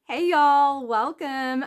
Hey y'all, welcome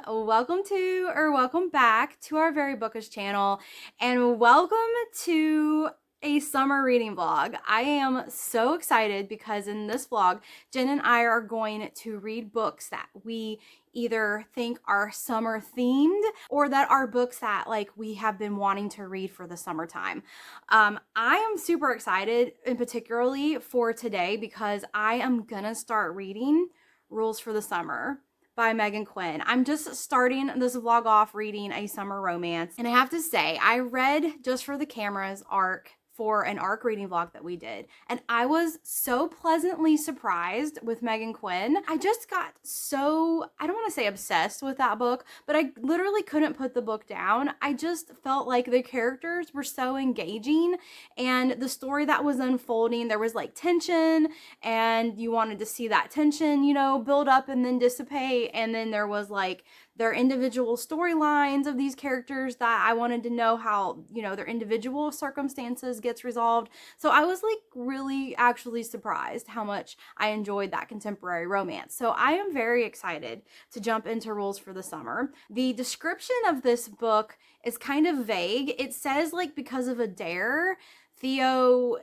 back to our Very Bookish channel, and welcome to a summer reading vlog. I am so excited because in this vlog, Jen and I are going to read books that we either think are summer themed or that are books that we have been wanting to read for the summertime. I am super excited in particularly for today because I am gonna start reading Rules for the Summer by Meghan Quinn. I'm just starting this vlog off reading a summer romance. And I have to say, I read Just for the Cameras arc for an arc reading vlog that we did. And I was so pleasantly surprised with Meghan Quinn. I just got so, I don't want to say obsessed with that book, but I literally couldn't put the book down. I just felt like the characters were so engaging and the story that was unfolding, there was like tension and you wanted to see that tension, build up and then dissipate. And then there was like their individual storylines of these characters that I wanted to know how, their individual circumstances gets resolved. So I was like really actually surprised how much I enjoyed that contemporary romance. So I am very excited to jump into Rules for the Summer. The description of this book is kind of vague. It says like because of a dare, Theo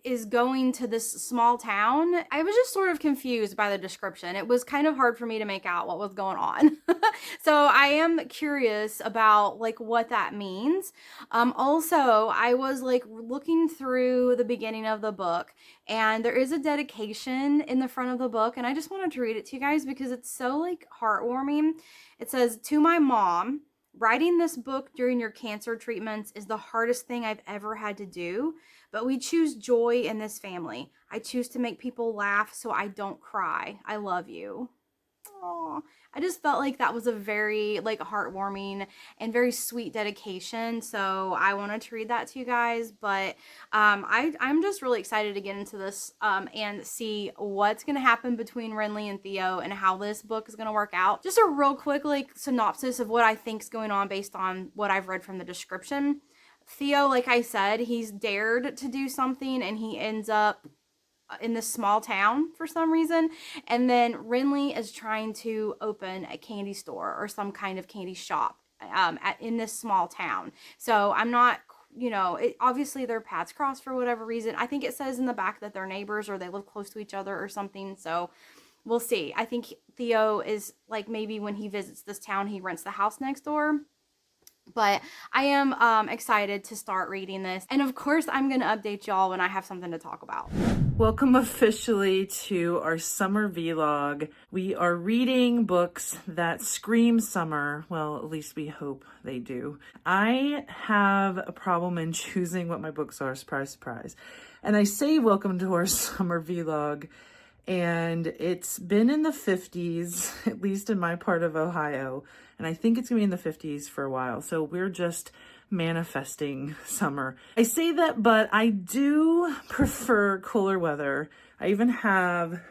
is going to this small town. I was just sort of confused by the description. It was kind of hard for me to make out what was going on. So I am curious about like what that means. Also, I was like looking through the beginning of the book and there is a dedication in the front of the book and I just wanted to read it to you guys because it's so like heartwarming. It says, "To my mom, writing this book during your cancer treatments is the hardest thing I've ever had to do, but we choose joy in this family. I choose to make people laugh so I don't cry. I love you." Aww. I just felt like that was a very like heartwarming and very sweet dedication. So I wanted to read that to you guys. But I'm just really excited to get into this and see what's going to happen between Renly and Theo and how this book is going to work out. Just a real quick like synopsis of what I think is going on based on what I've read from the description. Theo, like I said, he's dared to do something and he ends up in this small town for some reason. And then Renly is trying to open a candy store or some kind of candy shop in this small town. So I'm not, obviously their paths cross for whatever reason. I think it says in the back that they're neighbors or they live close to each other or something. So we'll see. I think Theo is like maybe when he visits this town, he rents the house next door. But I am excited to start reading this. And of course, I'm going to update y'all when I have something to talk about. Welcome officially to our summer vlog. We are reading books that scream summer. Well, at least we hope they do. I have a problem in choosing what my books are, surprise, surprise. And I say welcome to our summer vlog. And it's been in the 50s, at least in my part of Ohio. And I think it's gonna be in the 50s for a while. So we're just manifesting summer. I say that, but I do prefer cooler weather. I even have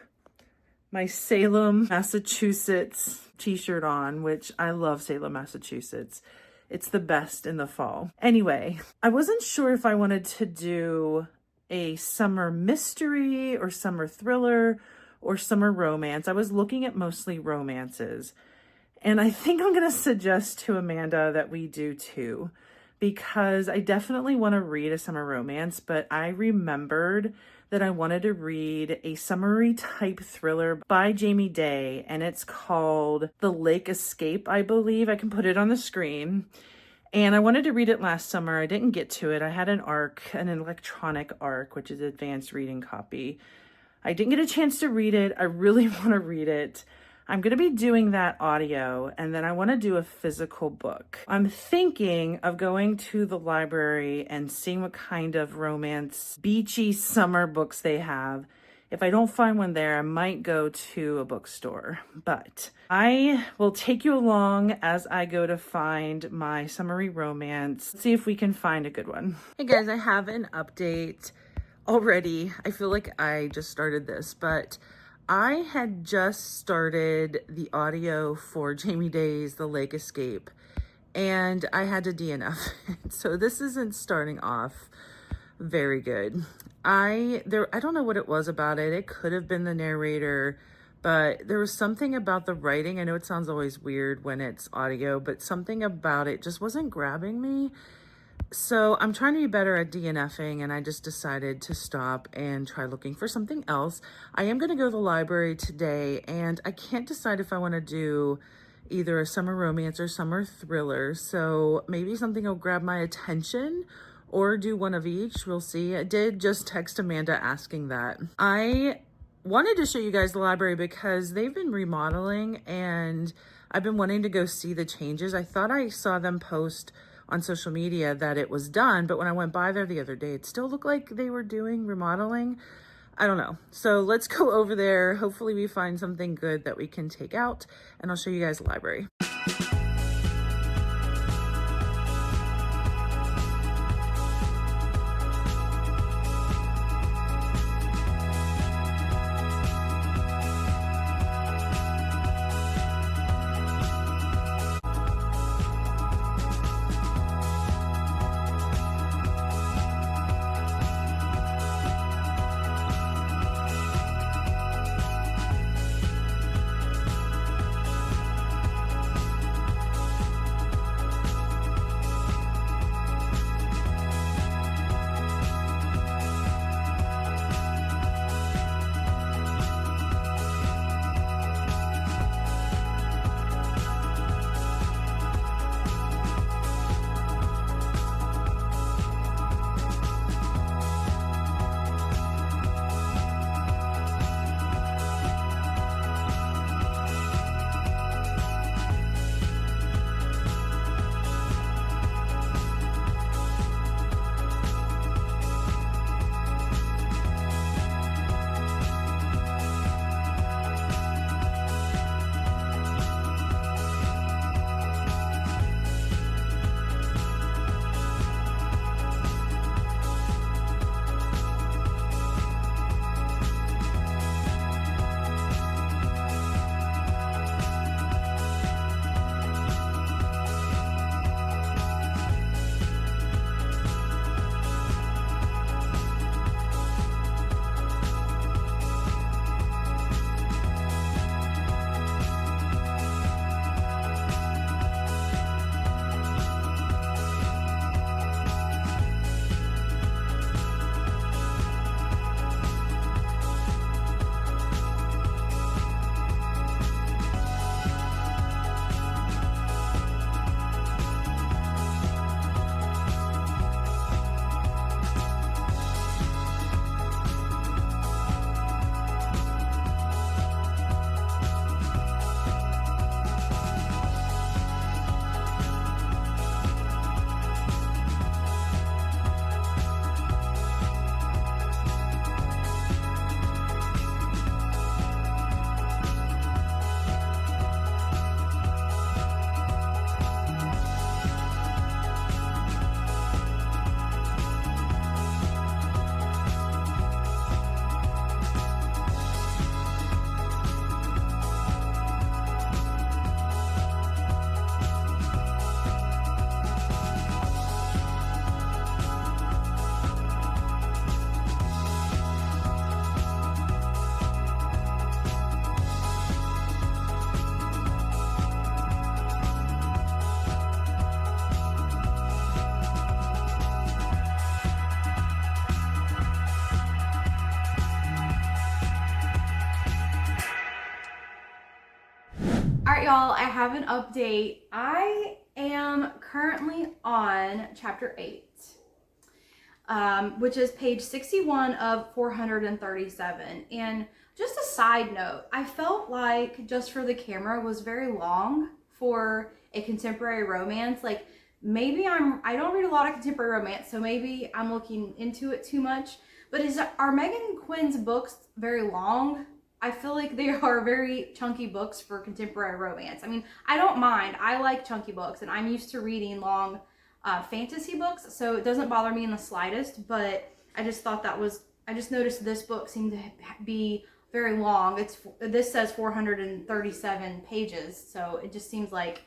my Salem, Massachusetts t-shirt on, which I love Salem, Massachusetts. It's the best in the fall. Anyway, I wasn't sure if I wanted to do a summer mystery or summer thriller or summer romance. I was looking at mostly romances. And I think I'm going to suggest to Amanda that we do two, because I definitely want to read a summer romance, but I remembered that I wanted to read a summery type thriller by Jamie Day, and it's called The Lake Escape, I believe. I can put it on the screen. And I wanted to read it last summer. I didn't get to it. I had an electronic ARC, which is advanced reading copy. I didn't get a chance to read it. I really want to read it. I'm going to be doing that audio, and then I want to do a physical book. I'm thinking of going to the library and seeing what kind of romance, beachy summer books they have. If I don't find one there, I might go to a bookstore, but I will take you along as I go to find my summery romance. See if we can find a good one. Hey guys, I have an update already. I feel like I just started this, but I had just started the audio for Jamie Day's The Lake Escape, and I had to DNF. So this isn't starting off very good. I don't know what it was about it. It could have been the narrator, but there was something about the writing. I know it sounds always weird when it's audio, but something about it just wasn't grabbing me. So I'm trying to be better at DNFing, and I just decided to stop and try looking for something else. I am going to go to the library today, and I can't decide if I want to do either a summer romance or summer thriller. So maybe something will grab my attention, or do one of each. We'll see. I did just text Amanda asking that. I wanted to show you guys the library because they've been remodeling, and I've been wanting to go see the changes. I thought I saw them post on social media that it was done, but when I went by there the other day, it still looked like they were doing remodeling. I don't know. So let's go over there. Hopefully we find something good that we can take out, and I'll show you guys the library. Alright, y'all, I have an update. I am currently on chapter 8, which is page 61 of 437. And just a side note, I felt like Just for the Camera was very long for a contemporary romance. Like, maybe I don't read a lot of contemporary romance, so maybe I'm looking into it too much. But are Meghan and Quinn's books very long? I feel like they are very chunky books for contemporary romance. I mean, I don't mind. I like chunky books, and I'm used to reading long fantasy books, so it doesn't bother me in the slightest, but I just thought I just noticed this book seemed to be very long. This says 437 pages, so it just seems like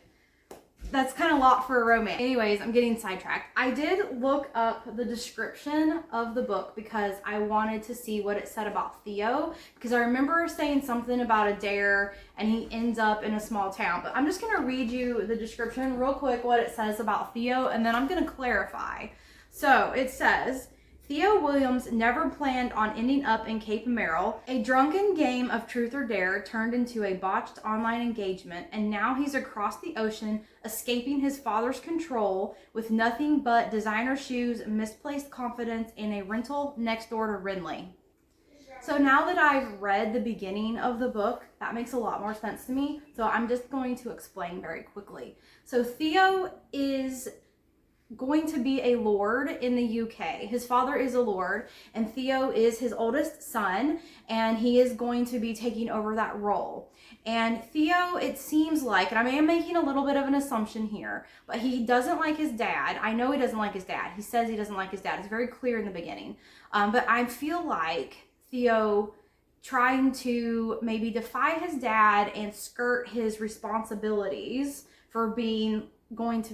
That's kind of a lot for a romance. Anyways, I'm getting sidetracked. I did look up the description of the book because I wanted to see what it said about Theo, because I remember saying something about a dare and he ends up in a small town. But I'm just going to read you the description real quick, what it says about Theo, and then I'm going to clarify. So it says, Theo Williams never planned on ending up in Cape Merrill. A drunken game of truth or dare turned into a botched online engagement, and now he's across the ocean, escaping his father's control with nothing but designer shoes, misplaced confidence, and a rental next door to Renly. So now that I've read the beginning of the book, that makes a lot more sense to me. So I'm just going to explain very quickly. So Theo is going to be a lord in the UK. His father is a lord, and Theo is his oldest son, and he is going to be taking over that role. And Theo, it seems like, and I am making a little bit of an assumption here, but he doesn't like his dad. I know he doesn't like his dad. He says he doesn't like his dad. It's very clear in the beginning. But I feel like Theo trying to maybe defy his dad and skirt his responsibilities for being groomed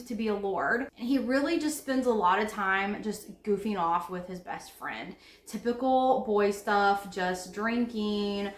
to be a lord. And he really just spends a lot of time just goofing off with his best friend. Typical boy stuff, just drinking,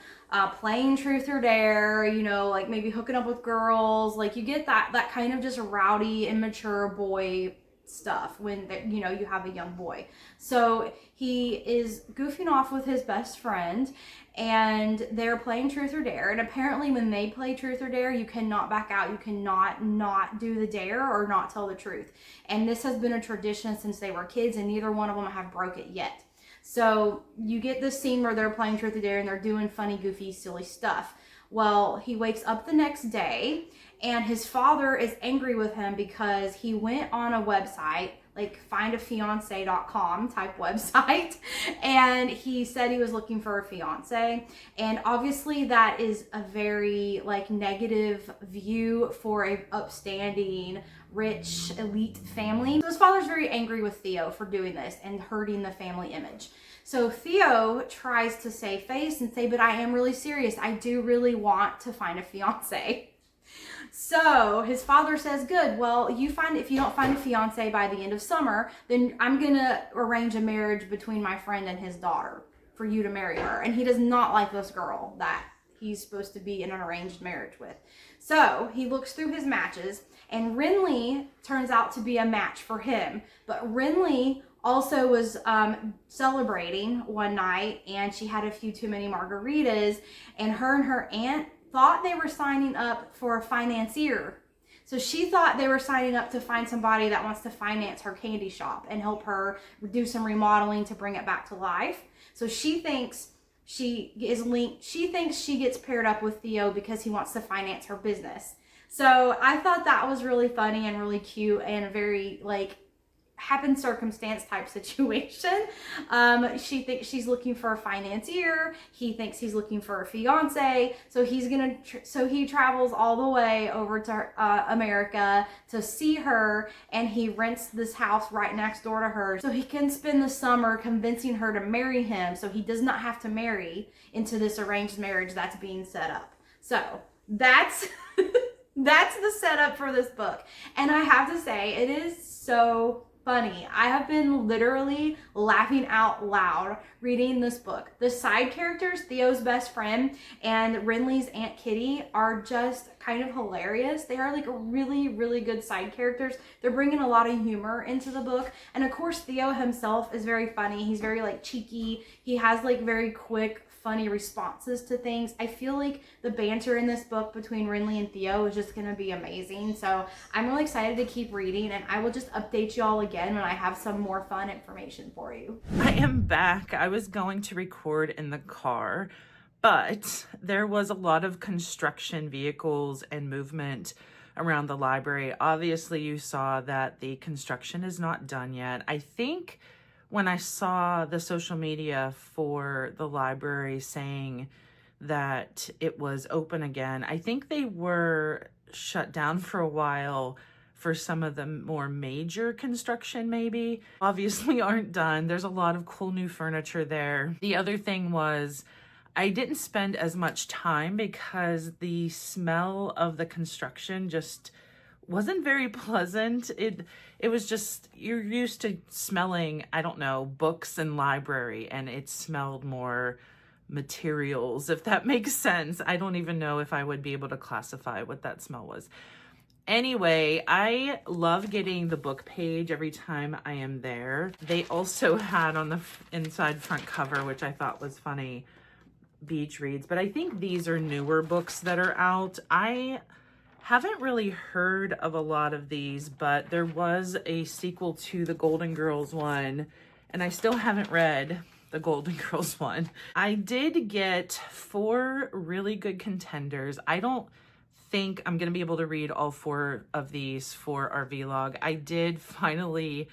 playing truth or dare, you know, like maybe hooking up with girls. Like you get that kind of just rowdy, immature boy stuff when you know you have a young boy. So he is goofing off with his best friend, and they're playing truth or dare, and apparently when they play truth or dare, you cannot back out. You cannot not do the dare or not tell the truth. And this has been a tradition since they were kids, and neither one of them have broke it yet. So you get this scene where they're playing truth or dare and they're doing funny, goofy, silly stuff. Well, he wakes up the next day and his father is angry with him because he went on a website, like findafiance.com type website, and he said he was looking for a fiance. And obviously that is a very like negative view for a upstanding, rich, elite family. So his father's very angry with Theo for doing this and hurting the family image. So Theo tries to save face and say, but I am really serious. I do really want to find a fiance. So his father says, good, well, if you don't find a fiance by the end of summer, then I'm going to arrange a marriage between my friend and his daughter for you to marry her. And he does not like this girl that he's supposed to be in an arranged marriage with. So he looks through his matches, and Renly turns out to be a match for him. But Renly also was celebrating one night, and she had a few too many margaritas, and her aunt thought they were signing up for a financier. So she thought they were signing up to find somebody that wants to finance her candy shop and help her do some remodeling to bring it back to life. So she thinks she gets paired up with Theo because he wants to finance her business. So I thought that was really funny and really cute and a very like happen circumstance type situation. She thinks she's looking for a financier. He thinks he's looking for a fiance. So he travels all the way over to America to see her, and he rents this house right next door to her so he can spend the summer convincing her to marry him, so he does not have to marry into this arranged marriage that's being set up. So that's that's the setup for this book, and I have to say it is so funny. I have been literally laughing out loud reading this book. The side characters, Theo's best friend and Renly's Aunt Kitty, are just kind of hilarious. They are like really, really good side characters. They're bringing a lot of humor into the book. And of course, Theo himself is very funny. He's very like cheeky. He has like very quick, funny responses to things. I feel like the banter in this book between Renly and Theo is just going to be amazing. So I'm really excited to keep reading, and I will just update you all again when I have some more fun information for you. I am back. I was going to record in the car, but there was a lot of construction vehicles and movement around the library. Obviously, you saw that the construction is not done yet. I think when I saw the social media for the library saying that it was open again, I think they were shut down for a while for some of the more major construction maybe. Obviously aren't done. There's a lot of cool new furniture there. The other thing was I didn't spend as much time because the smell of the construction just wasn't very pleasant. It was just, you're used to smelling, I don't know, books and library, and it smelled more materials, if that makes sense. I don't even know if I would be able to classify what that smell was. Anyway, I love getting the book page every time I am there. They also had on the inside front cover, which I thought was funny, beach reads, but I think these are newer books that are out. I haven't really heard of a lot of these, but there was a sequel to the Golden Girls one, and I still haven't read the Golden Girls one. I did get 4 really good contenders. I don't think I'm going to be able to read all 4 of these for our vlog. I did finally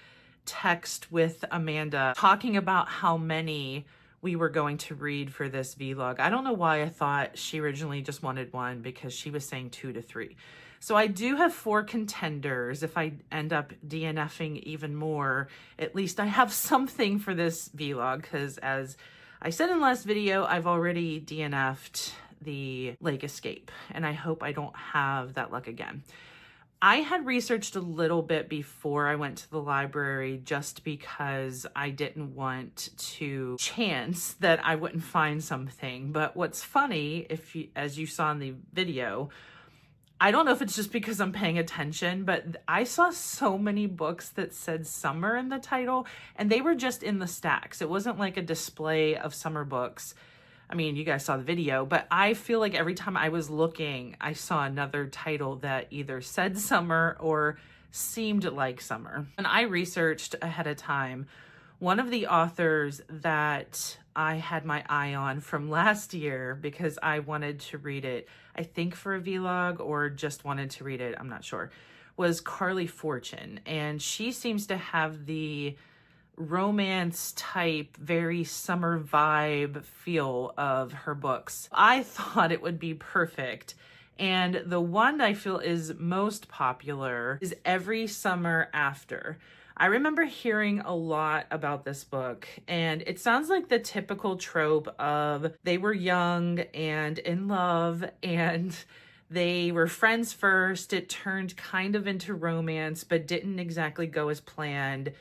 text with Amanda talking about how many we were going to read for this vlog. I don't know why I thought she originally just wanted 1, because she was saying 2 to 3. So I do have 4 contenders. If I end up DNFing even more, at least I have something for this vlog, because as I said in the last video, I've already DNF'd the Lake Escape, and I hope I don't have that luck again. I had researched a little bit before I went to the library, just because I didn't want to chance that I wouldn't find something. But what's funny, as you saw in the video, I don't know if it's just because I'm paying attention, but I saw so many books that said summer in the title, and they were just in the stacks. It wasn't like a display of summer books. I mean, you guys saw the video, but I feel like every time I was looking, I saw another title that either said summer or seemed like summer. And I researched ahead of time one of the authors that I had my eye on from last year, because I wanted to read it, I think for a vlog, or just wanted to read it, I'm not sure, was Carly Fortune. And she seems to have the romance type, very summer vibe feel of her books. I thought it would be perfect. And the one I feel is most popular is Every Summer After. I remember hearing a lot about this book, and it sounds like the typical trope of they were young and in love, and they were friends first. It turned kind of into romance, but didn't exactly go as planned.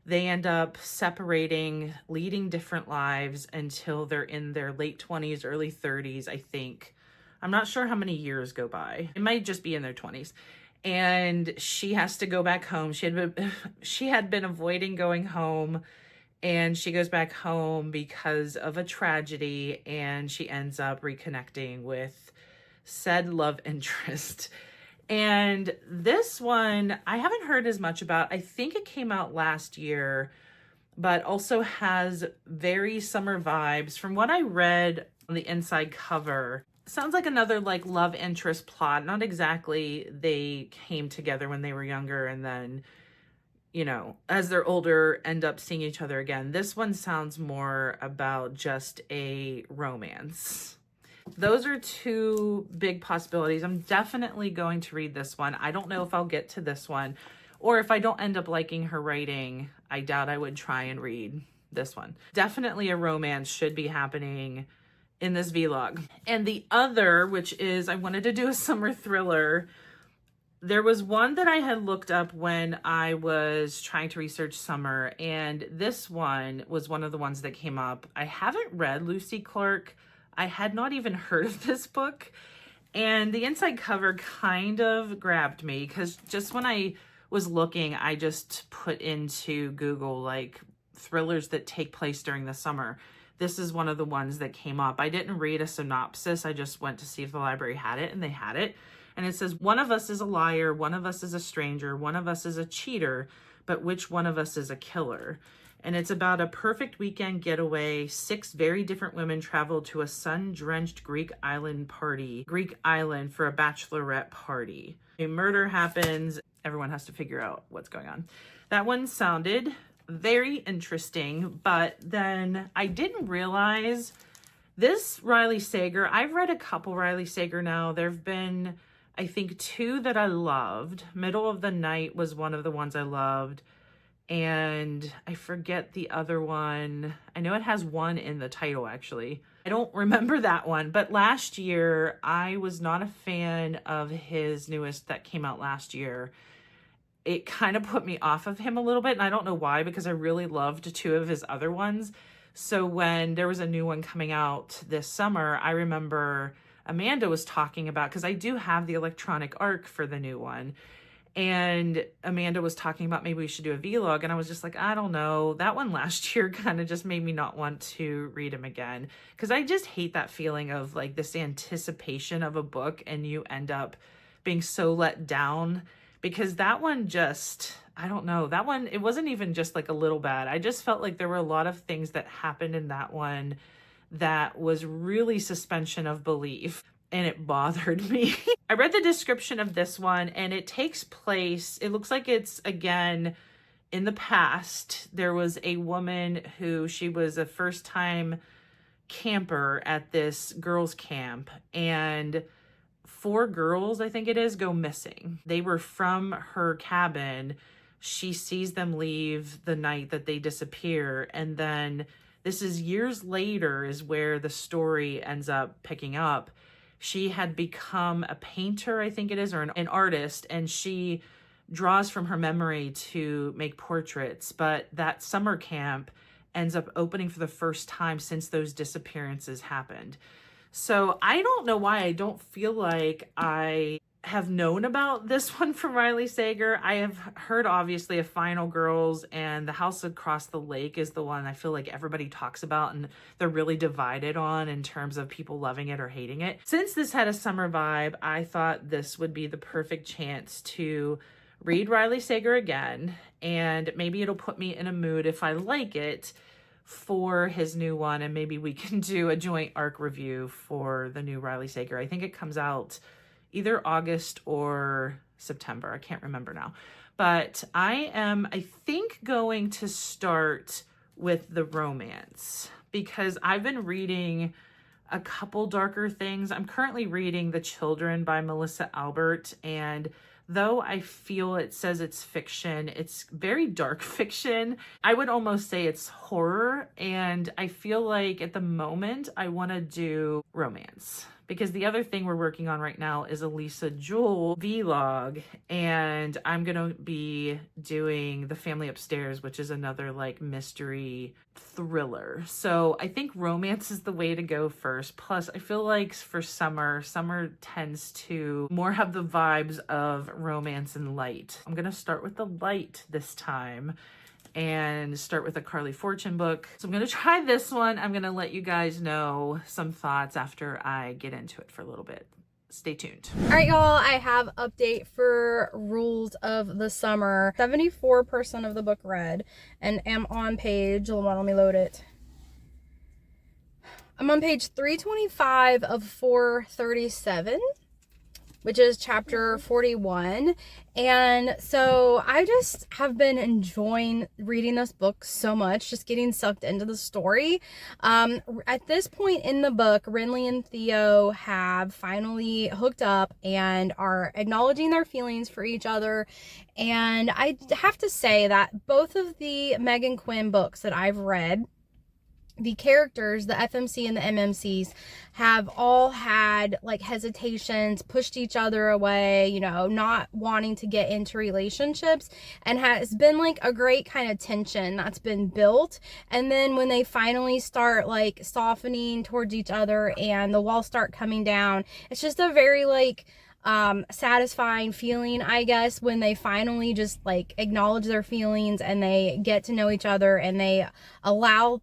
They end up separating, leading different lives until they're in their late 20s, early 30s, I think. I'm not sure how many years go by. It might just be in their 20s. And she has to go back home. She had been avoiding going home, and she goes back home because of a tragedy, and she ends up reconnecting with said love interest. And this one, I haven't heard as much about. I think it came out last year, but also has very summer vibes. From what I read on the inside cover, sounds like another like love interest plot. Not exactly they came together when they were younger and then, you know, as they're older, end up seeing each other again. This one sounds more about just a romance. Those are 2 big possibilities. I'm definitely going to read this one. I don't know if I'll get to this one, or if I don't end up liking her writing, I doubt I would try and read this one. Definitely a romance should be happening in this vlog. And the other, which is I wanted to do a summer thriller. There was one that I had looked up when I was trying to research summer, and this one was one of the ones that came up. I haven't read Lucy Clarke. I had not even heard of this book, and the inside cover kind of grabbed me, because just when I was looking, I just put into Google like thrillers that take place during the summer. This is one of the ones that came up. I didn't read a synopsis. I just went to see if the library had it, and they had it. And it says, one of us is a liar, one of us is a stranger, one of us is a cheater, but which one of us is a killer? And it's about a perfect weekend getaway. 6 very different women travel to a sun-drenched Greek island for a bachelorette party. A murder happens. Everyone has to figure out what's going on. That one sounded very interesting, but then I didn't realize this Riley Sager. I've read a couple Riley Sager now. There've been, I think, 2 that I loved. Middle of the Night was one of the ones I loved. and I forget the other one. I know it has one in the title, actually. I don't remember that one, but last year I was not a fan of his newest that came out last year. It kind of put me off of him a little bit, and I don't know why, because I really loved two of his other ones. So when there was a new one coming out this summer, I remember Amanda was talking about, because I do have the electronic ARC for the new one, and Amanda was talking about maybe we should do a vlog, and I was just like, I don't know. That one last year kind of just made me not want to read him again, because I just hate that feeling of like this anticipation of a book and you end up being so let down. Because that one just, I don't know, that one, it wasn't even just like a little bad. I just felt like there were a lot of things that happened in that one that was really suspension of belief, and it bothered me. I read the description of this one, and it takes place, it looks like it's, again, in the past. There was a woman who, she was a first-time camper at this girls' camp, and 4 girls, I think it is, go missing. They were from her cabin. She sees them leave the night that they disappear. And then this is years later is where the story ends up picking up. She had become a painter, I think it is, or an artist, and she draws from her memory to make portraits. But that summer camp ends up opening for the first time since those disappearances happened. So I don't know why I don't feel like I have known about this one from Riley Sager. I have heard, obviously, of Final Girls, and The House Across the Lake is the one I feel like everybody talks about and they're really divided on in terms of people loving it or hating it. Since this had a summer vibe, I thought this would be the perfect chance to read Riley Sager again, and maybe it'll put me in a mood, if I like it, for his new one, and maybe we can do a joint ARC review for the new Riley Sager. I think it comes out either August or September. I can't remember now. But I am, I think, going to start with the romance, because I've been reading a couple darker things. I'm currently reading The Children by Melissa Albert, and though I feel it says it's fiction, it's very dark fiction. I would almost say it's horror, and I feel like at the moment I want to do romance. Because the other thing we're working on right now is a Lisa Jewell vlog, and I'm going to be doing The Family Upstairs, which is another like mystery thriller. So I think romance is the way to go first. Plus, I feel like for summer tends to more have the vibes of romance and light. I'm going to start with the light this time and start with a Carly Fortune book. So I'm going to try this one. I'm going to let you guys know some thoughts after I get into it for a little bit. Stay tuned. All right, y'all, I have update for Rules of the Summer. 74% of the book read, and am on page, hold on, let me load it. I'm on page 325 of 437. Which is chapter 41. And so I just have been enjoying reading this book so much, just getting sucked into the story. At this point in the book, Renly and Theo have finally hooked up and are acknowledging their feelings for each other. And I have to say that both of the Meghan Quinn books that I've read, the characters, the FMC and the MMCs, have all had like hesitations, pushed each other away, you know, not wanting to get into relationships, and has been like a great kind of tension that's been built. And then when they finally start like softening towards each other and the walls start coming down, it's just a very like satisfying feeling, I guess, when they finally just like acknowledge their feelings and they get to know each other and they allow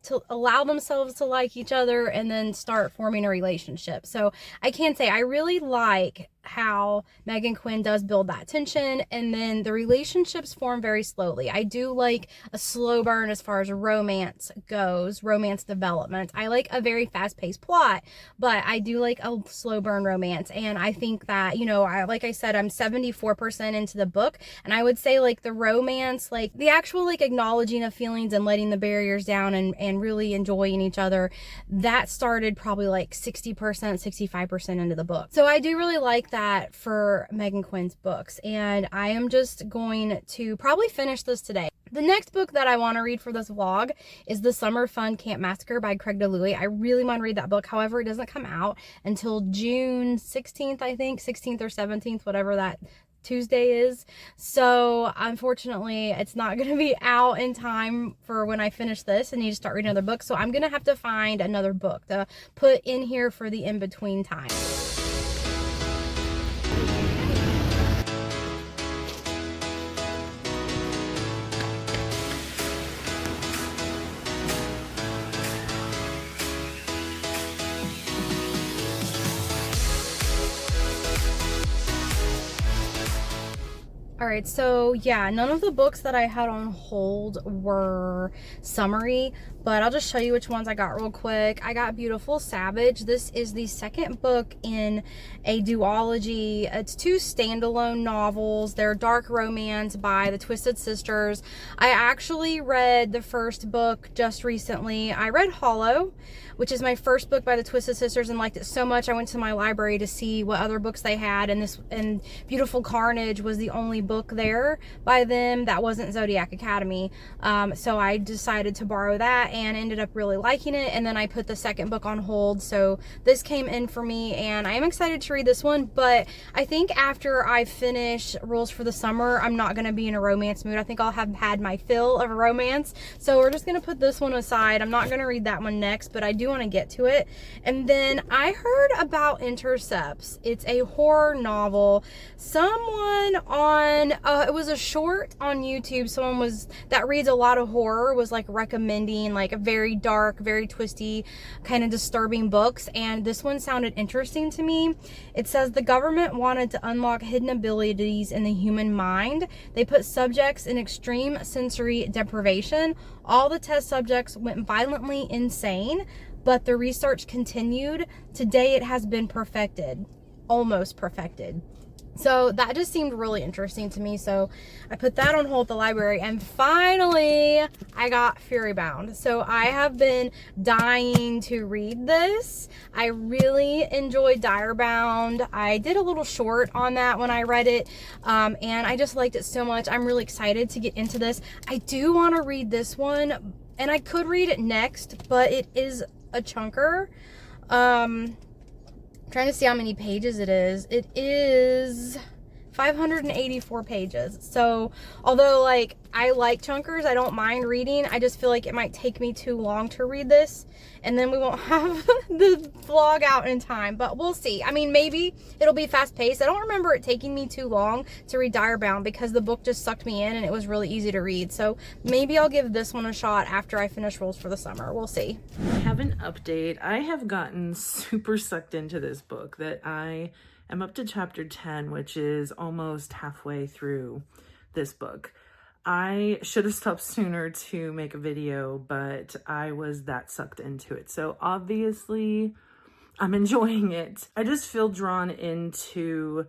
themselves to like each other and then start forming a relationship. So I can say I really like how Meghan Quinn does build that tension, and then the relationships form very slowly. I do like a slow burn as far as romance goes, romance development. I like a very fast-paced plot, but I do like a slow burn romance. And I think that, you know, like I said, I'm 74% into the book, and I would say like the romance, like the actual like acknowledging of feelings and letting the barriers down and really enjoying each other, that started probably like 60%, 65% into the book. So I do really like that for Meghan Quinn's books, and I am just going to probably finish this today. The next book that I want to read for this vlog is The Summer Fun Camp Massacre by Craig DeLuey. I really want to read that book. However, it doesn't come out until June 16th, I think, 16th or 17th, whatever that Tuesday is. So unfortunately, it's not going to be out in time for when I finish this and need to start reading another book. So I'm going to have to find another book to put in here for the in-between time. Alright, so yeah, none of the books that I had on hold were summary, but I'll just show you which ones I got real quick. I got Beautiful Savage. This is the second book in a duology. It's 2 standalone novels. They're dark romance by the Twisted Sisters. I actually read the first book just recently. I read Hollow, which is my first book by the Twisted Sisters, and liked it so much I went to my library to see what other books they had, and Beautiful Carnage was the only book there by them that wasn't Zodiac Academy. So I decided to borrow that and ended up really liking it, and then I put the second book on hold, so this came in for me, and I am excited to read this one. But I think after I finish Rules for the Summer, I'm not going to be in a romance mood. I think I'll have had my fill of romance, so we're just going to put this one aside. I'm not going to read that one next, but I do want to get to it. And then I heard about Intercepts. It's a horror novel. Someone on it was a short on YouTube, someone that reads a lot of horror was like recommending like a very dark, very twisty, kind of disturbing books, and this one sounded interesting to me. It says the government wanted to unlock hidden abilities in the human mind. They put subjects in extreme sensory deprivation. All the test subjects went violently insane, but the research continued. Today it has been perfected, almost perfected. So that just seemed really interesting to me, so I put that on hold at the library, and finally I got Fury Bound. So I have been dying to read this. I really enjoyed Dire Bound. I did a little short on that when I read it, and I just liked it so much. I'm really excited to get into this. I do want to read this one, and I could read it next, but it is a chunker. Trying to see how many pages it is. It is 584 pages. So although like I like chunkers, I don't mind reading, I just feel like it might take me too long to read this, and then we won't have the vlog out in time, but we'll see. I mean, maybe it'll be fast paced. I don't remember it taking me too long to read Dire Bound because the book just sucked me in and it was really easy to read. So maybe I'll give this one a shot after I finish Rules for the Summer. We'll see. I have an update. I have gotten super sucked into this book that I am up to chapter 10, which is almost halfway through this book. I should have stopped sooner to make a video, but I was that sucked into it. So obviously I'm enjoying it. I just feel drawn into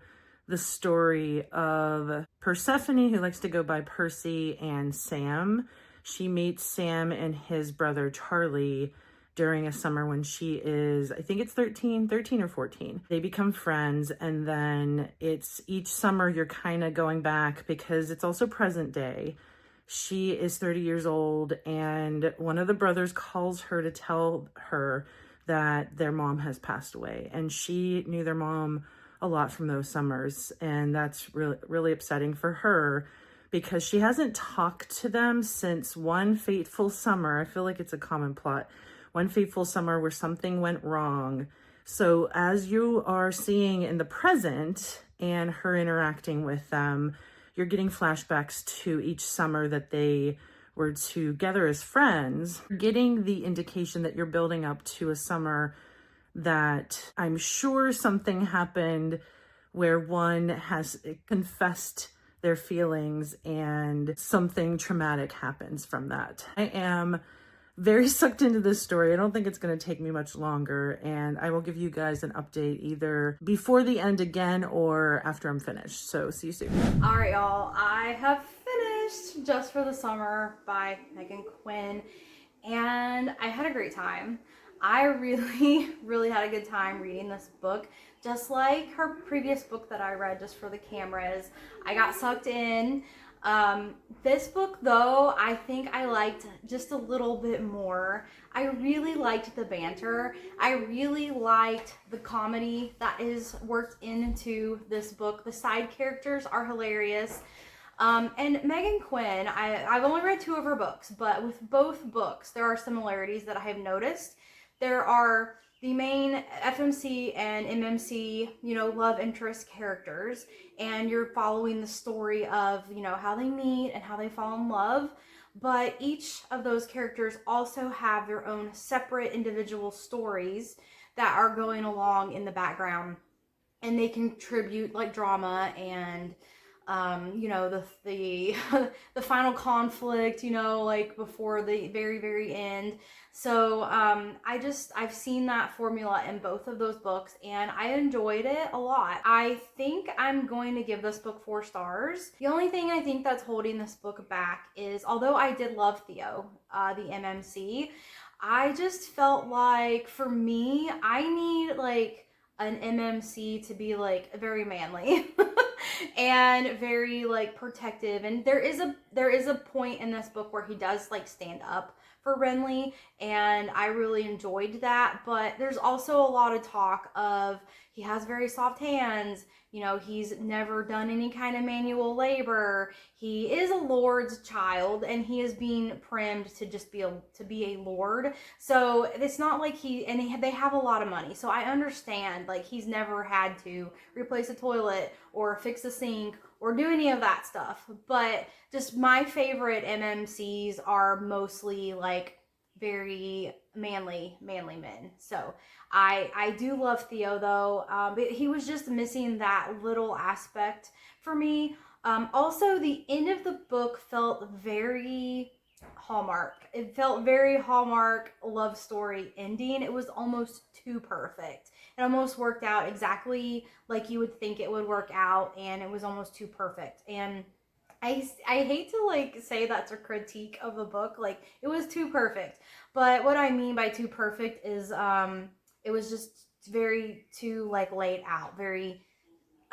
the story of Persephone, who likes to go by Percy, and Sam. She meets Sam and his brother Charlie during a summer when she is, I think it's 13 or 14. They become friends, and then it's each summer you're kind of going back because it's also present day. She is 30 years old, and one of the brothers calls her to tell her that their mom has passed away, and she knew their mom a lot from those summers, and that's really, really upsetting for her because she hasn't talked to them since one fateful summer. I feel like it's a common plot. One fateful summer where something went wrong. So as you are seeing in the present and her interacting with them, you're getting flashbacks to each summer that they were together as friends, getting the indication that you're building up to a summer that I'm sure something happened where one has confessed their feelings and something traumatic happens from that. I am very sucked into this story. I don't think it's going to take me much longer, and I will give you guys an update either before the end again or after I'm finished. So see you soon. All right, y'all. I have finished Just for the Summer by Meghan Quinn, and I had a great time. I really, really had a good time reading this book. Just like her previous book that I read just for the cameras, I got sucked in. This book, though, I think I liked just a little bit more. I really liked the banter. I really liked the comedy that is worked into this book. The side characters are hilarious. And Meghan Quinn, I've only read 2 of her books, but with both books, there are similarities that I have noticed. There are the main FMC and MMC, love interest characters, and you're following the story of, how they meet and how they fall in love. But each of those characters also have their own separate individual stories that are going along in the background, and they contribute like drama and the the final conflict, like before the very end. So I've seen that formula in both of those books, and I enjoyed it a lot. I think I'm going to give this book 4 stars. The only thing I think that's holding this book back is, although I did love Theo, the MMC, I just felt like, for me, I need like an MMC to be like very manly and very like protective. And there is a point in this book where he does like stand up for Renly, and I really enjoyed that. But there's also a lot of talk of he has very soft hands. He's never done any kind of manual labor. He is a lord's child, and he is being primed to just be a lord. So it's not like they have a lot of money. So I understand, like, he's never had to replace a toilet or fix a sink or do any of that stuff. But just my favorite MMCs are mostly like very manly men. So I do love Theo, though, but he was just missing that little aspect for me. Also, the end of the book felt very Hallmark. It felt very Hallmark love story ending. It was almost too perfect. It almost worked out exactly like you would think it would work out, and it was almost too perfect. And I hate to like say that's a critique of the book, like it was too perfect. But what I mean by too perfect is it was just very too like laid out, very,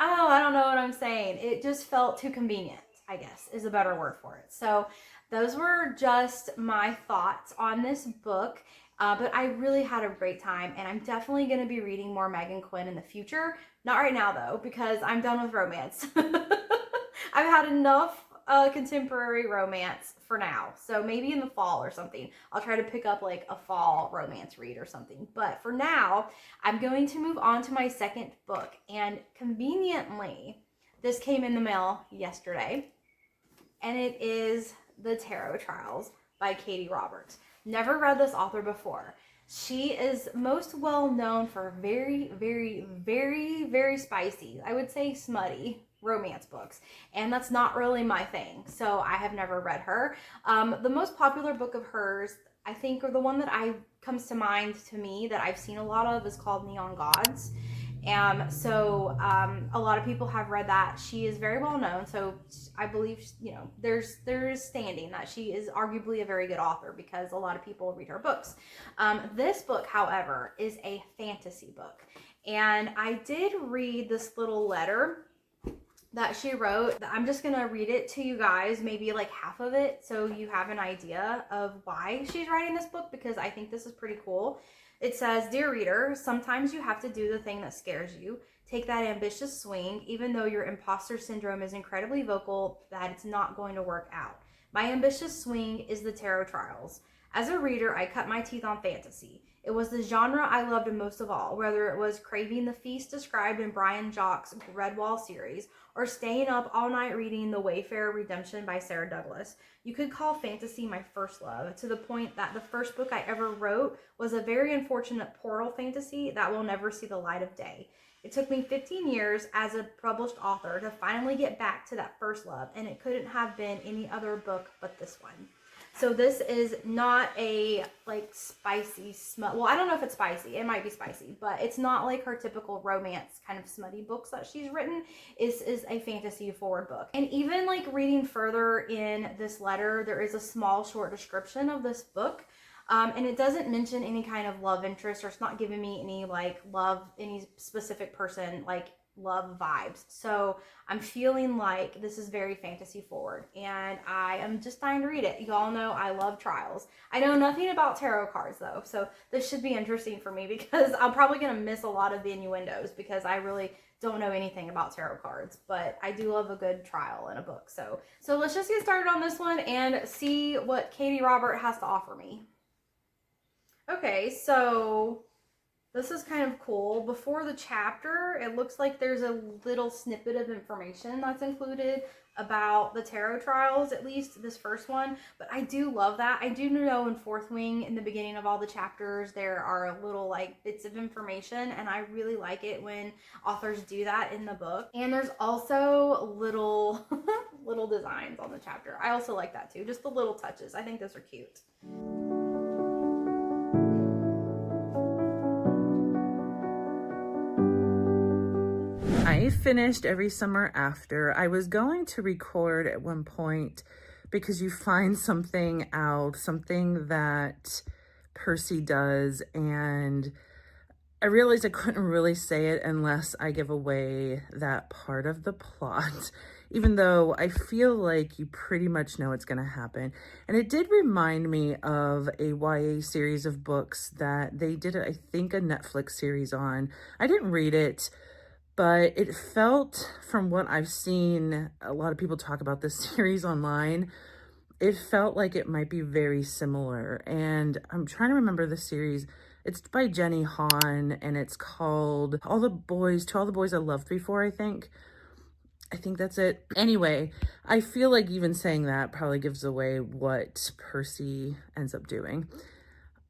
oh, I don't know what I'm saying. It just felt too convenient, I guess, is a better word for it. So those were just my thoughts on this book. But I really had a great time, and I'm definitely going to be reading more Meghan Quinn in the future. Not right now, though, because I'm done with romance. I've had enough contemporary romance for now. So maybe in the fall or something, I'll try to pick up like a fall romance read or something. But for now, I'm going to move on to my second book. And conveniently, this came in the mail yesterday, and it is The Tarot Trials by Katee Roberts. Never read this author before. She is most well known for very, very, very, very spicy, I would say smutty romance books, and that's not really my thing, so I have never read her. The most popular book of hers, I think, or the one that comes to mind to me that I've seen a lot of, is called Neon Gods. So a lot of people have read that. She is very well known, so I believe, there's standing that she is arguably a very good author because a lot of people read her books. This book, however, is a fantasy book, and I did read this little letter that she wrote. I'm just gonna read it to you guys, maybe like half of it, so you have an idea of why she's writing this book, because I think this is pretty cool. It says, "Dear reader, sometimes you have to do the thing that scares you. Take that ambitious swing, even though your imposter syndrome is incredibly vocal that it's not going to work out. My ambitious swing is the Tarot Trials. As a reader, I cut my teeth on fantasy. It was the genre I loved most of all, whether it was craving the feast described in Brian Jauch's Redwall series, or staying up all night reading The Wayfarer Redemption by Sarah Douglas. You could call fantasy my first love, to the point that the first book I ever wrote was a very unfortunate portal fantasy that will never see the light of day. It took me 15 years as a published author to finally get back to that first love, and it couldn't have been any other book but this one." So this is not a like spicy smut. Well, I don't know if it's spicy. It might be spicy, but it's not like her typical romance kind of smutty books that she's written. Is a fantasy forward book. And even like reading further in this letter, there is a small short description of this book. And it doesn't mention any kind of love interest, or it's not giving me any like love, any specific person like love vibes. So I'm feeling like this is very fantasy forward, and I am just dying to read it. Y'all know I love trials. I know nothing about tarot cards though, so this should be interesting for me because I'm probably gonna miss a lot of the innuendos because I really don't know anything about tarot cards, but I do love a good trial in a book. So let's just get started on this one and see what Katee Robert has to offer me. Okay, so this is kind of cool. Before the chapter, it looks like there's a little snippet of information that's included about the tarot trials, at least this first one. But I do love that. I do know in Fourth Wing, in the beginning of all the chapters, there are little like bits of information, and I really like it when authors do that in the book. And there's also little little designs on the chapter. I also like that too, just the little touches. I think those are cute. I finished Every Summer After. I was going to record at one point because you find something out, something that Percy does, and I realized I couldn't really say it unless I give away that part of the plot, even though I feel like you pretty much know what's going to happen. And it did remind me of a YA series of books that they did, I think, a Netflix series on. I didn't read it, but it felt, from what I've seen, a lot of people talk about this series online, it felt like it might be very similar. And I'm trying to remember the series. It's by Jenny Han, and it's called To All the Boys I Loved Before, I think. I think that's it. Anyway, I feel like even saying that probably gives away what Percy ends up doing.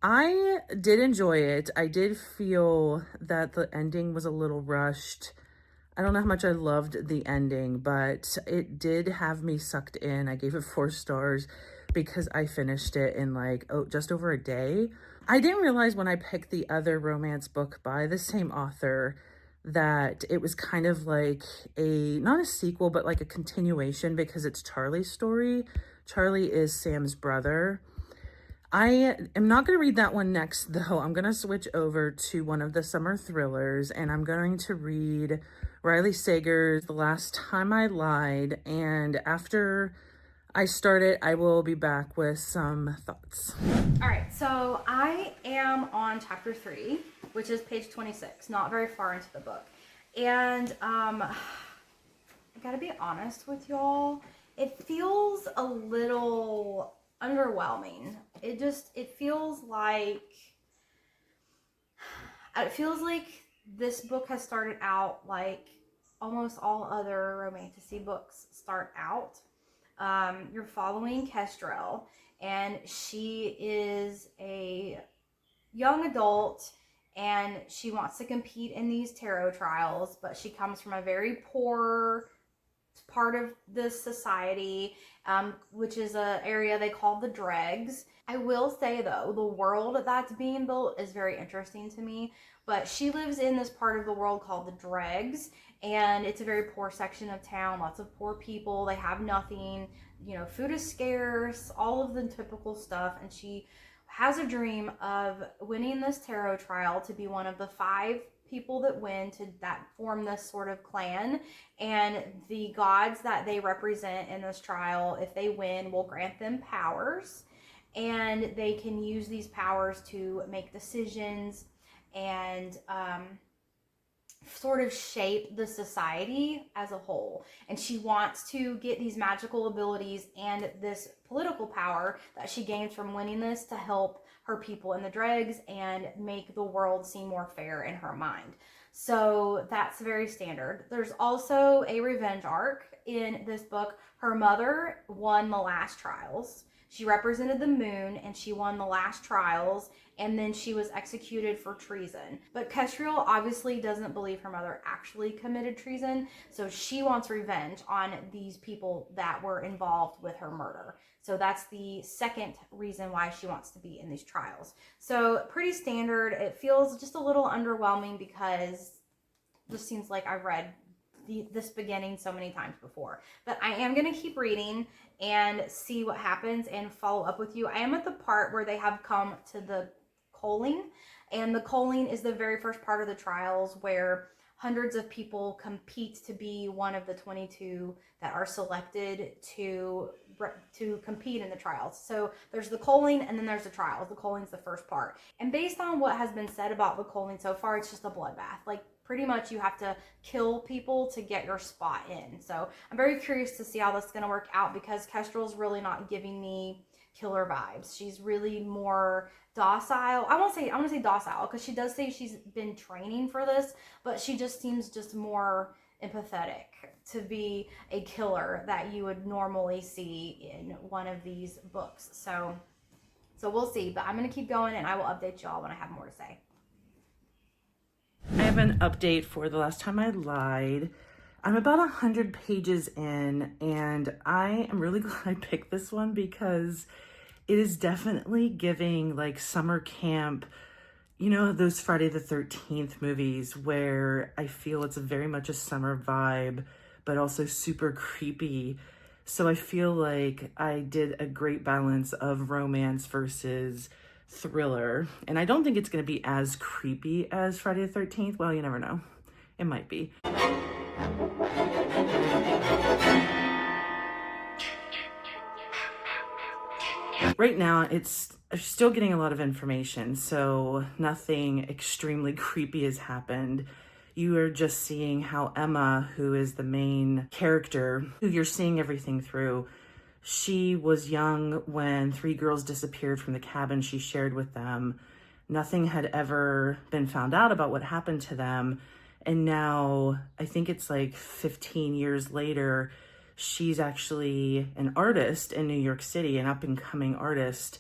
I did enjoy it. I did feel that the ending was a little rushed. I don't know how much I loved the ending, but it did have me sucked in. I gave it 4 stars because I finished it in just over a day. I didn't realize when I picked the other romance book by the same author that it was kind of like not a sequel, but like a continuation because it's Charlie's story. Charlie is Sam's brother. I am not going to read that one next, though. I'm going to switch over to one of the summer thrillers, and I'm going to read Riley Sager's The Last Time I Lied, and after I start it, I will be back with some thoughts. All right, so I am on chapter 3, which is page 26, not very far into the book. And I gotta be honest with y'all, it feels a little underwhelming. It feels like this book has started out like almost all other romantasy books start out. You're following Kestrel, and she is a young adult, and she wants to compete in these tarot trials, but she comes from a very poor part of this society, which is an area they call the dregs. I will say though, the world that's being built is very interesting to me, but she lives in this part of the world called the dregs, and it's a very poor section of town, lots of poor people, they have nothing, food is scarce, all of the typical stuff, and she has a dream of winning this tarot trial to be one of the 5 people that win that form this sort of clan, and the gods that they represent in this trial, if they win, will grant them powers, and they can use these powers to make decisions and sort of shape the society as a whole. And she wants to get these magical abilities and this political power that she gains from winning this to help her people in the dregs and make the world seem more fair in her mind. So that's very standard. There's also a revenge arc in this book. Her mother won the last trials. She represented the moon, and she won the last trials, and then she was executed for treason. But Kestrel obviously doesn't believe her mother actually committed treason, so she wants revenge on these people that were involved with her murder. So that's the second reason why she wants to be in these trials. So pretty standard. It feels just a little underwhelming because it just seems like I've read this beginning so many times before. But I am going to keep reading and see what happens and follow up with you. I am at the part where they have come to the culling, and the culling is the very first part of the trials where hundreds of people compete to be one of the 22 that are selected to compete in the trials. So there's the culling and then there's the trials. The culling's the first part. And based on what has been said about the culling so far, it's just a bloodbath. Like, pretty much you have to kill people to get your spot in. So I'm very curious to see how this is going to work out, because Kestrel's really not giving me killer vibes. She's really more docile. I want to say docile, because she does say she's been training for this, but she just seems just more empathetic to be a killer that you would normally see in one of these books. So we'll see, but I'm going to keep going and I will update y'all when I have more to say. I have an update for The Last Time I Lied. I'm about 100 pages in, and I am really glad I picked this one because it is definitely giving like summer camp, you know, those Friday the 13th movies where I feel it's very much a summer vibe, but also super creepy. So I feel like I did a great balance of romance versus thriller. And I don't think it's going to be as creepy as Friday the 13th. Well, you never know. It might be. Right now, it's still getting a lot of information, so nothing extremely creepy has happened. You are just seeing how Emma, who is the main character, who you're seeing everything through, she was young when 3 girls disappeared from the cabin she shared with them. Nothing had ever been found out about what happened to them. And now, I think it's like 15 years later, she's actually an artist in New York City, an up-and-coming artist.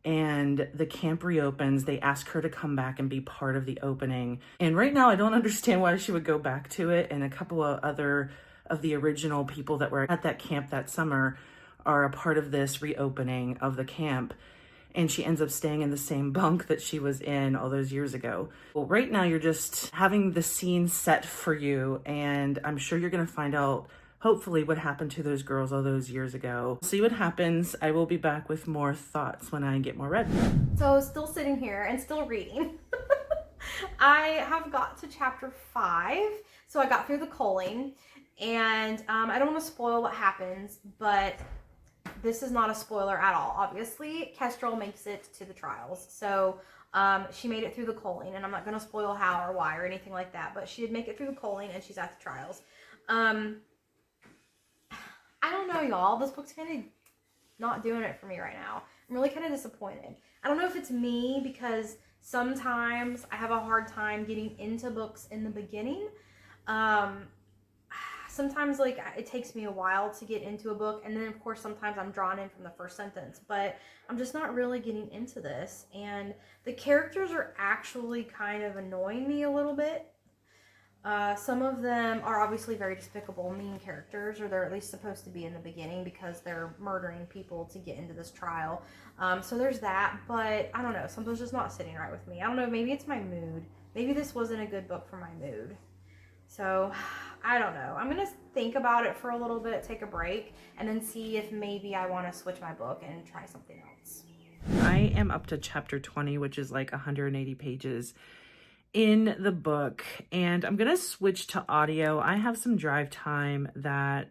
And the camp reopens. They ask her to come back and be part of the opening. And right now, I don't understand why she would go back to it. And a couple of other of the original people that were at that camp that summer are a part of this reopening of the camp. And she ends up staying in the same bunk that she was in all those years ago. Well, right now you're just having the scene set for you, and I'm sure you're gonna find out, hopefully, what happened to those girls all those years ago. See what happens. I will be back with more thoughts when I get more read. So still sitting here and still reading. I have got to chapter 5. So I got through the culling, and I don't want to spoil what happens, but this is not a spoiler at all. Obviously, Kestrel makes it to the trials. So she made it through the culling, and I'm not going to spoil how or why or anything like that, but she did make it through the culling, and she's at the trials. I don't know, y'all. This book's kind of not doing it for me right now. I'm really kind of disappointed. I don't know if it's me, because sometimes I have a hard time getting into books in the beginning. Sometimes, like, it takes me a while to get into a book, and then of course sometimes I'm drawn in from the first sentence, but I'm just not really getting into this, and the characters are actually kind of annoying me a little bit. Some of them are obviously very despicable, mean characters, or they're at least supposed to be in the beginning because they're murdering people to get into this trial. So there's that, but I don't know, something's just not sitting right with me. I don't know, maybe it's my mood. Maybe this wasn't a good book for my mood. So, I don't know. I'm going to think about it for a little bit, take a break, and then see if maybe I want to switch my book and try something else. I am up to chapter 20, which is like 180 pages in the book, and I'm going to switch to audio. I have some drive time that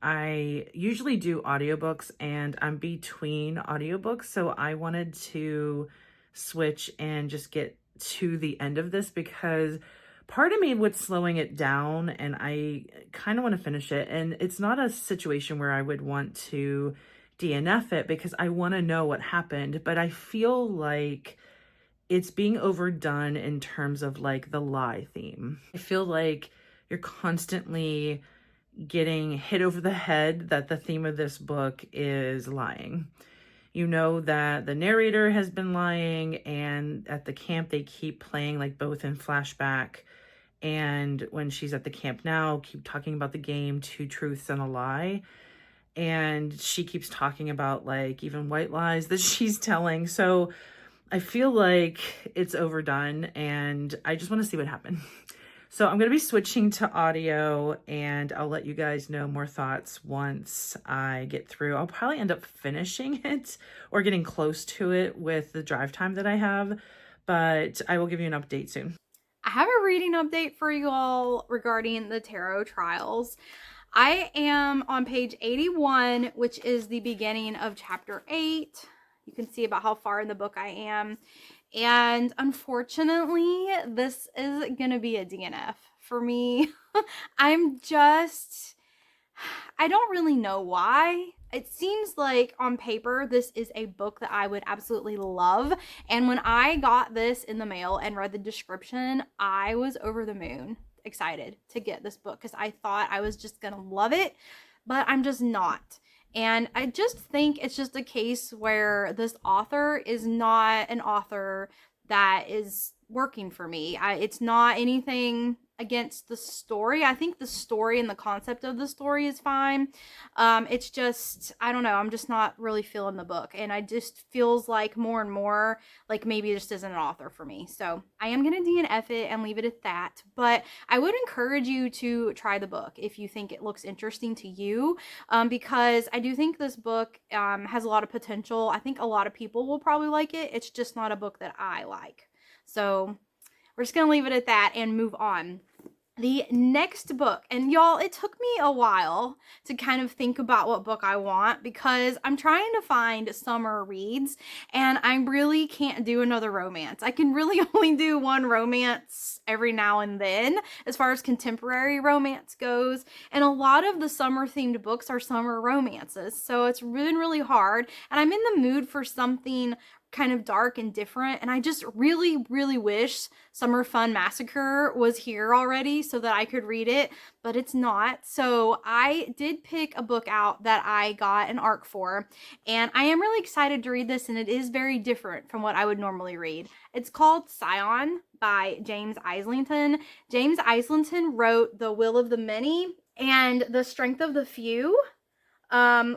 I usually do audiobooks, and I'm between audiobooks, so I wanted to switch and just get to the end of this because part of me was slowing it down, and I kind of want to finish it. And it's not a situation where I would want to DNF it because I want to know what happened, but I feel like it's being overdone in terms of like the lie theme. I feel like you're constantly getting hit over the head that the theme of this book is lying. You know that the narrator has been lying, and at the camp they keep playing like both in flashback, and when she's at the camp now, keep talking about the game, 2 truths and a lie. And she keeps talking about like even white lies that she's telling. So I feel like it's overdone, and I just want to see what happened. So I'm going to be switching to audio, and I'll let you guys know more thoughts once I get through. I'll probably end up finishing it or getting close to it with the drive time that I have, but I will give you an update soon. I have a reading update for you all regarding the tarot trials. I am on page 81, which is the beginning of chapter 8. You can see about how far in the book I am. And unfortunately, this is going to be a DNF for me. I don't really know why. It seems like on paper, this is a book that I would absolutely love. And when I got this in the mail and read the description, I was over the moon excited to get this book because I thought I was just going to love it, but I'm just not. And I just think it's just a case where this author is not an author that is working for me. It's not anything against the story. I think the story and the concept of the story is fine. It's just, I don't know, I'm just not really feeling the book. And I just feels like more and more like maybe it just isn't an author for me. So I am going to DNF it and leave it at that. But I would encourage you to try the book if you think it looks interesting to you, because I do think this book has a lot of potential. I think a lot of people will probably like it. It's just not a book that I like. So we're just going to leave it at that and move on. The next book, and y'all, it took me a while to kind of think about what book I want because I'm trying to find summer reads and I really can't do another romance. I can really only do one romance every now and then as far as contemporary romance goes, and a lot of the summer themed books are summer romances, so it's been really hard, and I'm in the mood for something kind of dark and different, and I just really wish Summer Fun Massacre was here already so that I could read it, but it's not. So I did pick a book out that I got an ARC for, and I am really excited to read this, and it is very different from what I would normally read. It's called Scion by James Islington. James Islington wrote The Will of the Many and The Strength of the Few,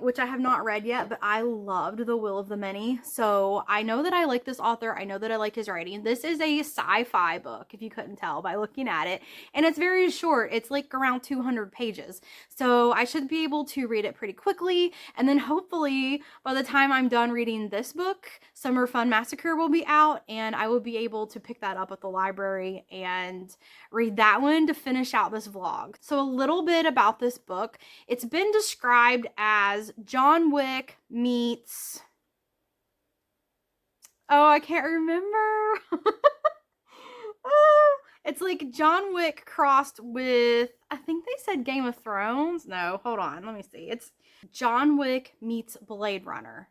which I have not read yet, but I loved The Will of the Many. So I know that I like this author. I know that I like his writing. This is a sci-fi book, if you couldn't tell by looking at it. And it's very short. It's like around 200 pages. So I should be able to read it pretty quickly. And then hopefully by the time I'm done reading this book, Summer Fun Massacre will be out and I will be able to pick that up at the library and read that one to finish out this vlog. So a little bit about this book. It's been described as John Wick meets, oh, I can't remember. Oh, it's like John Wick crossed with, I think they said Game of Thrones. No, hold on, let me see. It's John Wick meets Blade Runner.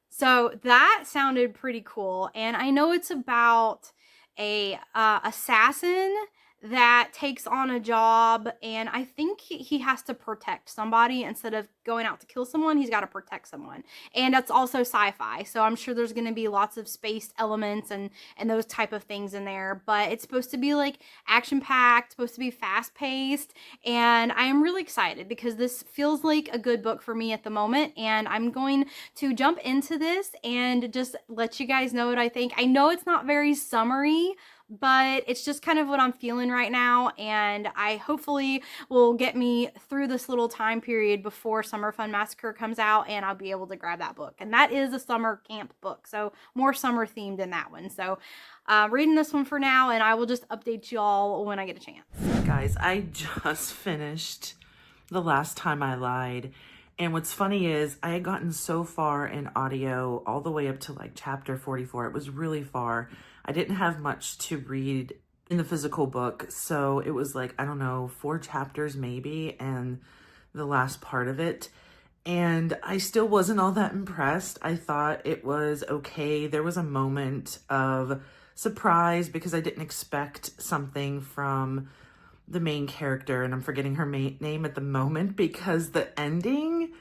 So that sounded pretty cool, and I know it's about a assassin that takes on a job, and I think he has to protect somebody instead of going out to kill someone. He's got to protect someone, and that's also sci-fi, so I'm sure there's going to be lots of space elements and those type of things in there, but it's supposed to be like action-packed, supposed to be fast-paced, and I am really excited because this feels like a good book for me at the moment, and I'm going to jump into this and just let you guys know what I think. I know it's not very summery, but it's just kind of what I'm feeling right now, and I hopefully will get me through this little time period before Summer Fun Massacre comes out, and I'll be able to grab that book. And that is a summer camp book, so more summer themed in that one. So reading this one for now, and I will just update you all when I get a chance. Guys, I just finished The Last Time I Lied. And what's funny is I had gotten so far in audio all the way up to like chapter 44. It was really far. I didn't have much to read in the physical book. So it was like, I don't know, 4 chapters maybe, and the last part of it. And I still wasn't all that impressed. I thought it was okay. There was a moment of surprise because I didn't expect something from the main character, and I'm forgetting her name at the moment because the ending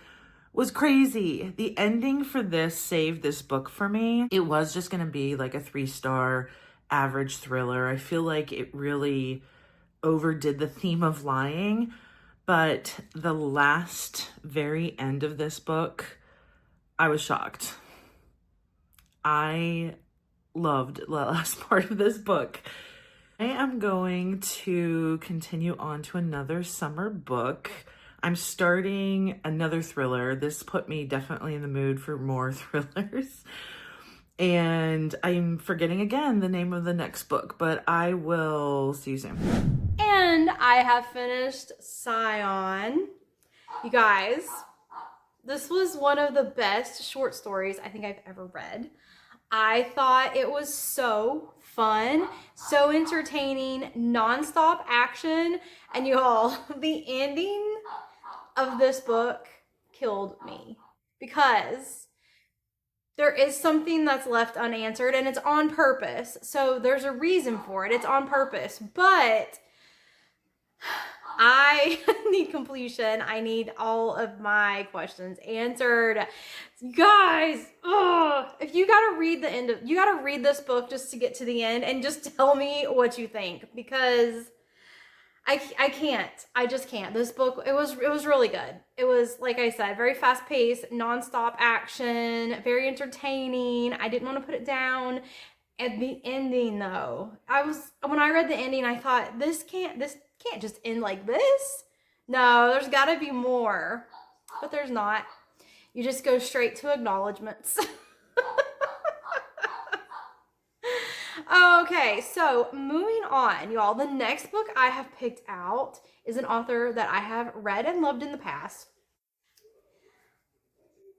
was crazy. The ending for this saved this book for me. It was just gonna be like a 3-star average thriller. I feel like it really overdid the theme of lying, but the last very end of this book, I was shocked. I loved the last part of this book. I am going to continue on to another summer book. I'm starting another thriller. This put me definitely in the mood for more thrillers. And I'm forgetting again the name of the next book, but I will see you soon. And I have finished Scion. You guys, this was one of the best short stories I think I've ever read. I thought it was so fun, so entertaining, nonstop action, and y'all, the ending of this book killed me because there is something that's left unanswered and it's on purpose. So there's a reason for it. It's on purpose, but I need completion. I need all of my questions answered. Guys, if you gotta read the end of, you gotta read this book just to get to the end and just tell me what you think, because I can't. I just can't. This book, it was really good. It was, like I said, very fast paced, nonstop action, very entertaining. I didn't want to put it down. At the ending though, when I read the ending, I thought this can't just end like this. No, there's gotta be more, but there's not. You just go straight to acknowledgments. Okay, so moving on, y'all. The next book I have picked out is an author that I have read and loved in the past.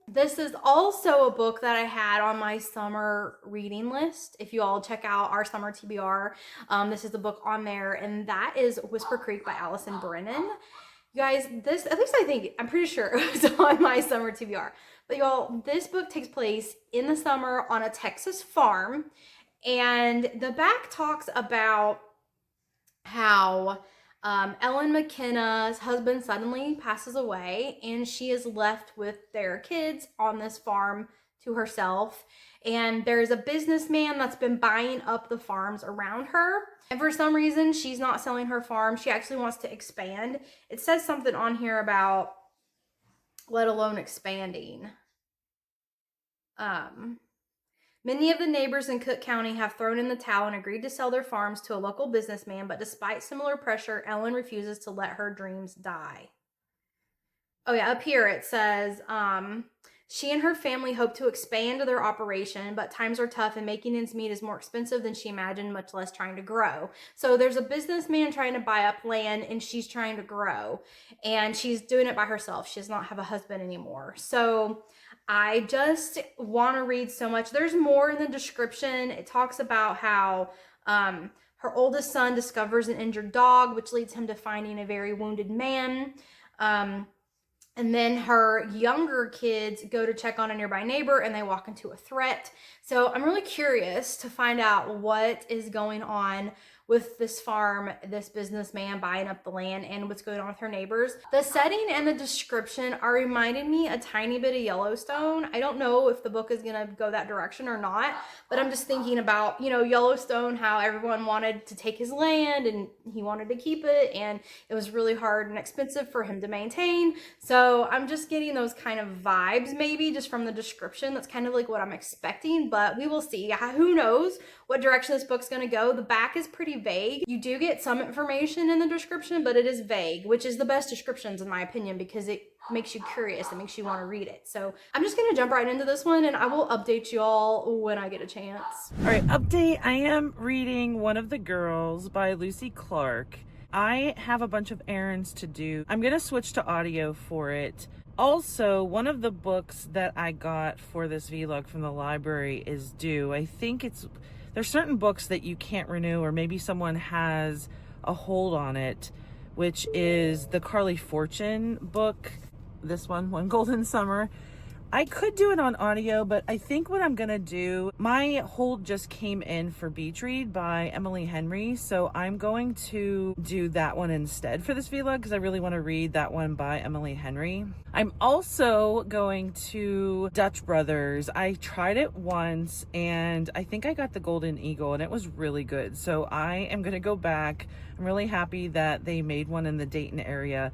This is also a book that I had on my summer reading list. If you all check out our summer TBR, this is the book on there, and that is Whisper Creek by Allison Brennan. You guys, this, at least I'm pretty sure it was on my summer TBR. But y'all, this book takes place in the summer on a Texas farm. And the back talks about how Ellen McKenna's husband suddenly passes away and she is left with their kids on this farm to herself. And there's a businessman that's been buying up the farms around her. And for some reason, she's not selling her farm. She actually wants to expand. It says something on here about let alone expanding. Many of the neighbors in Cook County have thrown in the towel and agreed to sell their farms to a local businessman, but despite similar pressure, Ellen refuses to let her dreams die. Oh yeah, up here it says, she and her family hope to expand their operation, but times are tough and making ends meet is more expensive than she imagined, much less trying to grow. So there's a businessman trying to buy up land and she's trying to grow, and she's doing it by herself. She does not have a husband anymore. So I just want to read so much. There's more in the description. It talks about how her oldest son discovers an injured dog, which leads him to finding a very wounded man. And then her younger kids go to check on a nearby neighbor and they walk into a threat. So I'm really curious to find out what is going on with this farm, this businessman buying up the land, and what's going on with her neighbors. The setting and the description are reminding me a tiny bit of Yellowstone. I don't know if the book is gonna go that direction or not, but I'm just thinking about, you know, Yellowstone, how everyone wanted to take his land and he wanted to keep it, and it was really hard and expensive for him to maintain. So I'm just getting those kind of vibes, maybe just from the description. That's kind of like what I'm expecting, but we will see. Who knows what direction this book's gonna go. The back is pretty vague. You do get some information in the description, but it is vague, which is the best descriptions in my opinion, because it makes you curious. It makes you want to read it. So I'm just gonna jump right into this one and I will update you all when I get a chance. All right, update. I am reading One of the Girls by Lucy Clarke. I have a bunch of errands to do. I'm gonna switch to audio for it. Also, one of the books that I got for this vlog from the library is due. I think there's certain books that you can't renew, or maybe someone has a hold on it, which is the Carly Fortune book. This one Golden Summer. I could do it on audio, but I think what I'm gonna do, my hold just came in for Beach Read by Emily Henry, so I'm going to do that one instead for this vlog because I really want to read that one by Emily Henry. I'm also going to Dutch Brothers. I tried it once and I think I got the Golden Eagle and it was really good, so I am gonna go back. I'm really happy that they made one in the Dayton area.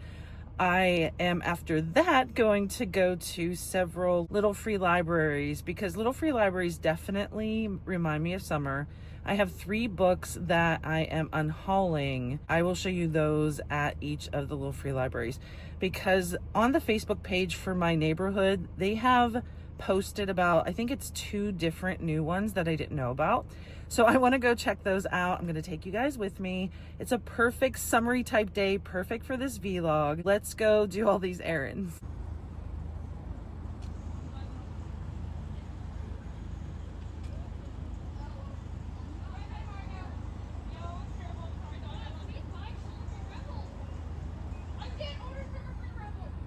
I am after that going to go to several little free libraries because little free libraries definitely remind me of summer. I have 3 books that I am unhauling. I will show you those at each of the little free libraries because on the Facebook page for my neighborhood, they have posted about, I think it's 2 different new ones that I didn't know about. So I want to go check those out. I'm going to take you guys with me. It's a perfect summery type day, perfect for this vlog. Let's go do all these errands.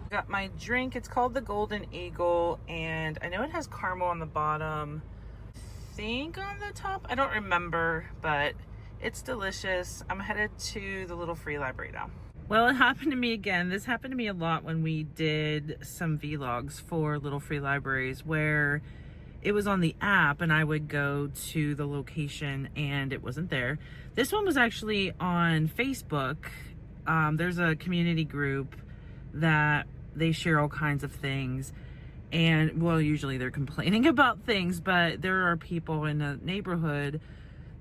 Got my drink. It's called the Golden Eagle, and I know it has caramel on the bottom, I think on the top, I don't remember, but it's delicious. I'm headed to the Little Free Library now. Well, it happened to me again. This happened to me a lot when we did some vlogs for Little Free Libraries, where it was on the app and I would go to the location and it wasn't there. This one was actually on Facebook. There's a community group that they share all kinds of things, and well, usually they're complaining about things, but there are people in the neighborhood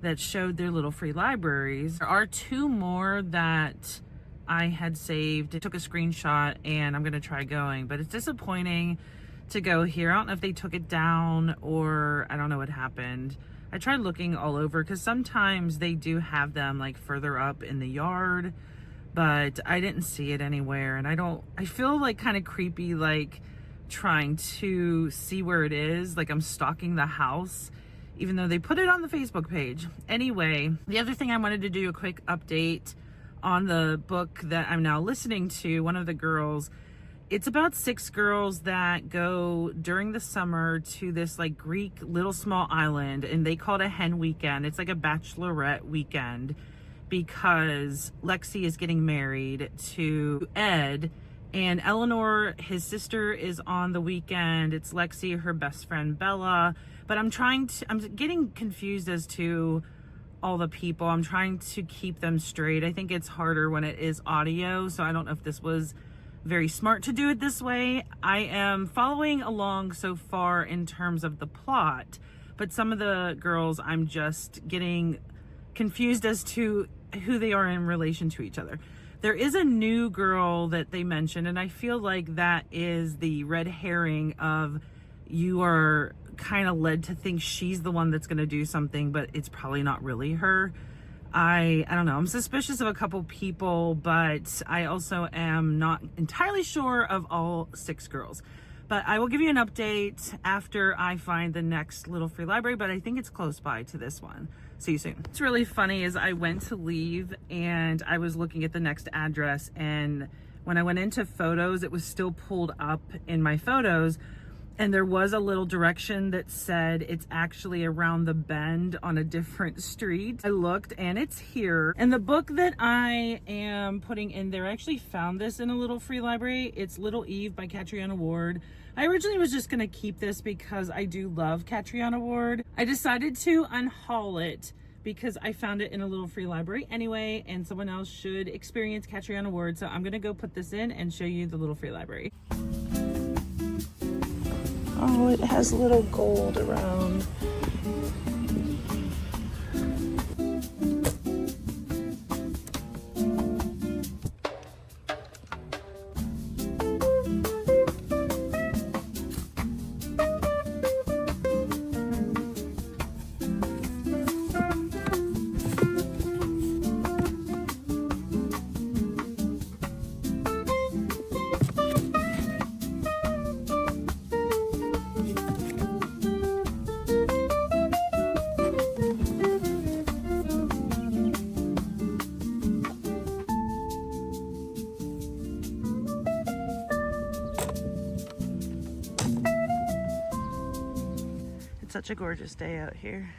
that showed their little free libraries. There are 2 more that I had saved. I took a screenshot and I'm gonna try going, but it's disappointing to go here. I don't know if they took it down or I don't know what happened. I tried looking all over because sometimes they do have them like further up in the yard, but I didn't see it anywhere. And I feel like kind of creepy, like trying to see where it is. Like I'm stalking the house, even though they put it on the Facebook page. Anyway, the other thing I wanted to do a quick update on the book that I'm now listening to. One of the girls, it's about 6 girls that go during the summer to this like Greek little small island, and they call it a hen weekend. It's like a bachelorette weekend, because Lexi is getting married to Ed, and Eleanor, his sister, is on the weekend. It's Lexi, her best friend Bella. But I'm getting confused as to all the people. I'm trying to keep them straight. I think it's harder when it is audio, so I don't know if this was very smart to do it this way. I am following along so far in terms of the plot, but some of the girls I'm just getting confused as to who they are in relation to each other. There is a new girl that they mentioned, and I feel like that is the red herring of, you are kind of led to think she's the one that's going to do something, but it's probably not really her. I don't know. I'm suspicious of a couple people, but I also am not entirely sure of all 6 girls. But I will give you an update after I find the next Little Free Library, but I think it's close by to this one. See you soon. What's really funny is I went to leave and I was looking at the next address, and when I went into photos, it was still pulled up in my photos, and there was a little direction that said it's actually around the bend on a different street. I looked and it's here. And the book that I am putting in there, I actually found this in a Little Free Library. It's Little Eve by Katee Ward. I originally was just gonna keep this because I do love Katee Ward. I decided to unhaul it because I found it in a Little Free Library anyway, and someone else should experience Katee Ward. So I'm gonna go put this in and show you the Little Free Library. Oh, it has little gold around. Such a gorgeous day out here.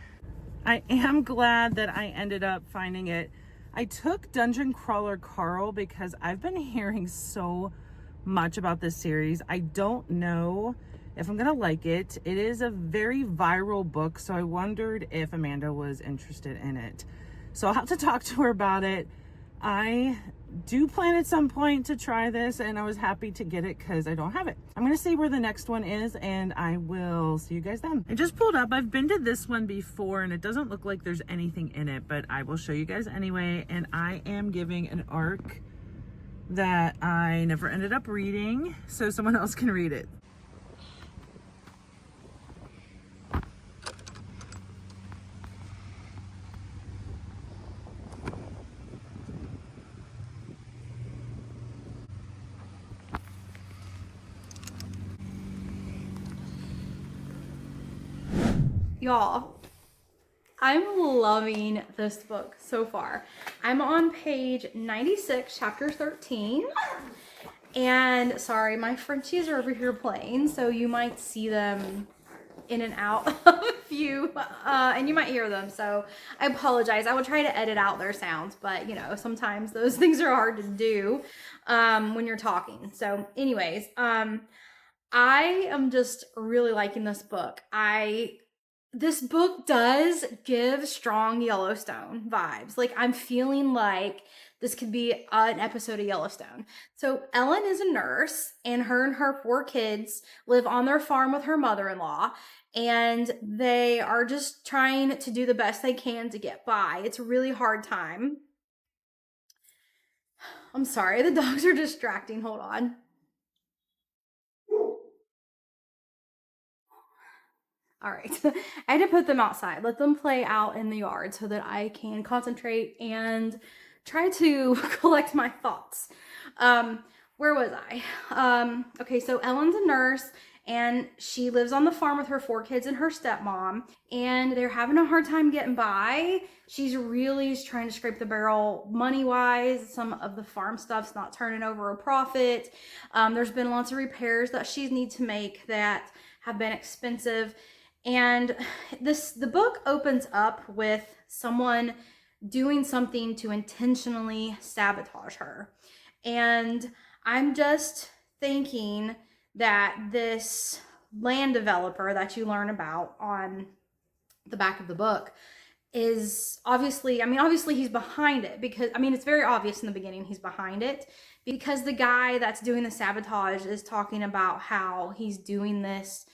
I am glad that I ended up finding it. I took Dungeon Crawler Carl because I've been hearing so much about this series. I don't know if I'm gonna like it. It is a very viral book, so I wondered if Amanda was interested in it. So I'll have to talk to her about it. I do plan at some point to try this, and I was happy to get it because I don't have it. I'm gonna see where the next one is, and I will see you guys then. I just pulled up. I've been to this one before, and it doesn't look like there's anything in it, but I will show you guys anyway. And I am giving an arc that I never ended up reading, so someone else can read it. Y'all, I'm loving this book so far. I'm on page 96, chapter 13. And sorry, my Frenchies are over here playing, so you might see them in and out of a few, and you might hear them, so I apologize. I will try to edit out their sounds, but you know, sometimes those things are hard to do when you're talking. So anyways, I am just really liking this book. This book does give strong Yellowstone vibes. Like, I'm feeling like this could be an episode of Yellowstone. So Ellen is a nurse, and her 4 kids live on their farm with her mother-in-law, and they are just trying to do the best they can to get by. It's a really hard time. I'm sorry, the dogs are distracting. Hold on. All right. I had to put them outside, let them play out in the yard so that I can concentrate and try to collect my thoughts. Where was I? Okay, so Ellen's a nurse, and she lives on the farm with her 4 kids and her stepmom, and they're having a hard time getting by. She's really trying to scrape the barrel money-wise. Some of the farm stuff's not turning over a profit. There's been lots of repairs that she needs to make that have been expensive. And the book opens up with someone doing something to intentionally sabotage her. And I'm just thinking that this land developer that you learn about on the back of the book is obviously he's behind it, because it's very obvious in the beginning he's behind it, because the guy that's doing the sabotage is talking about how he's doing this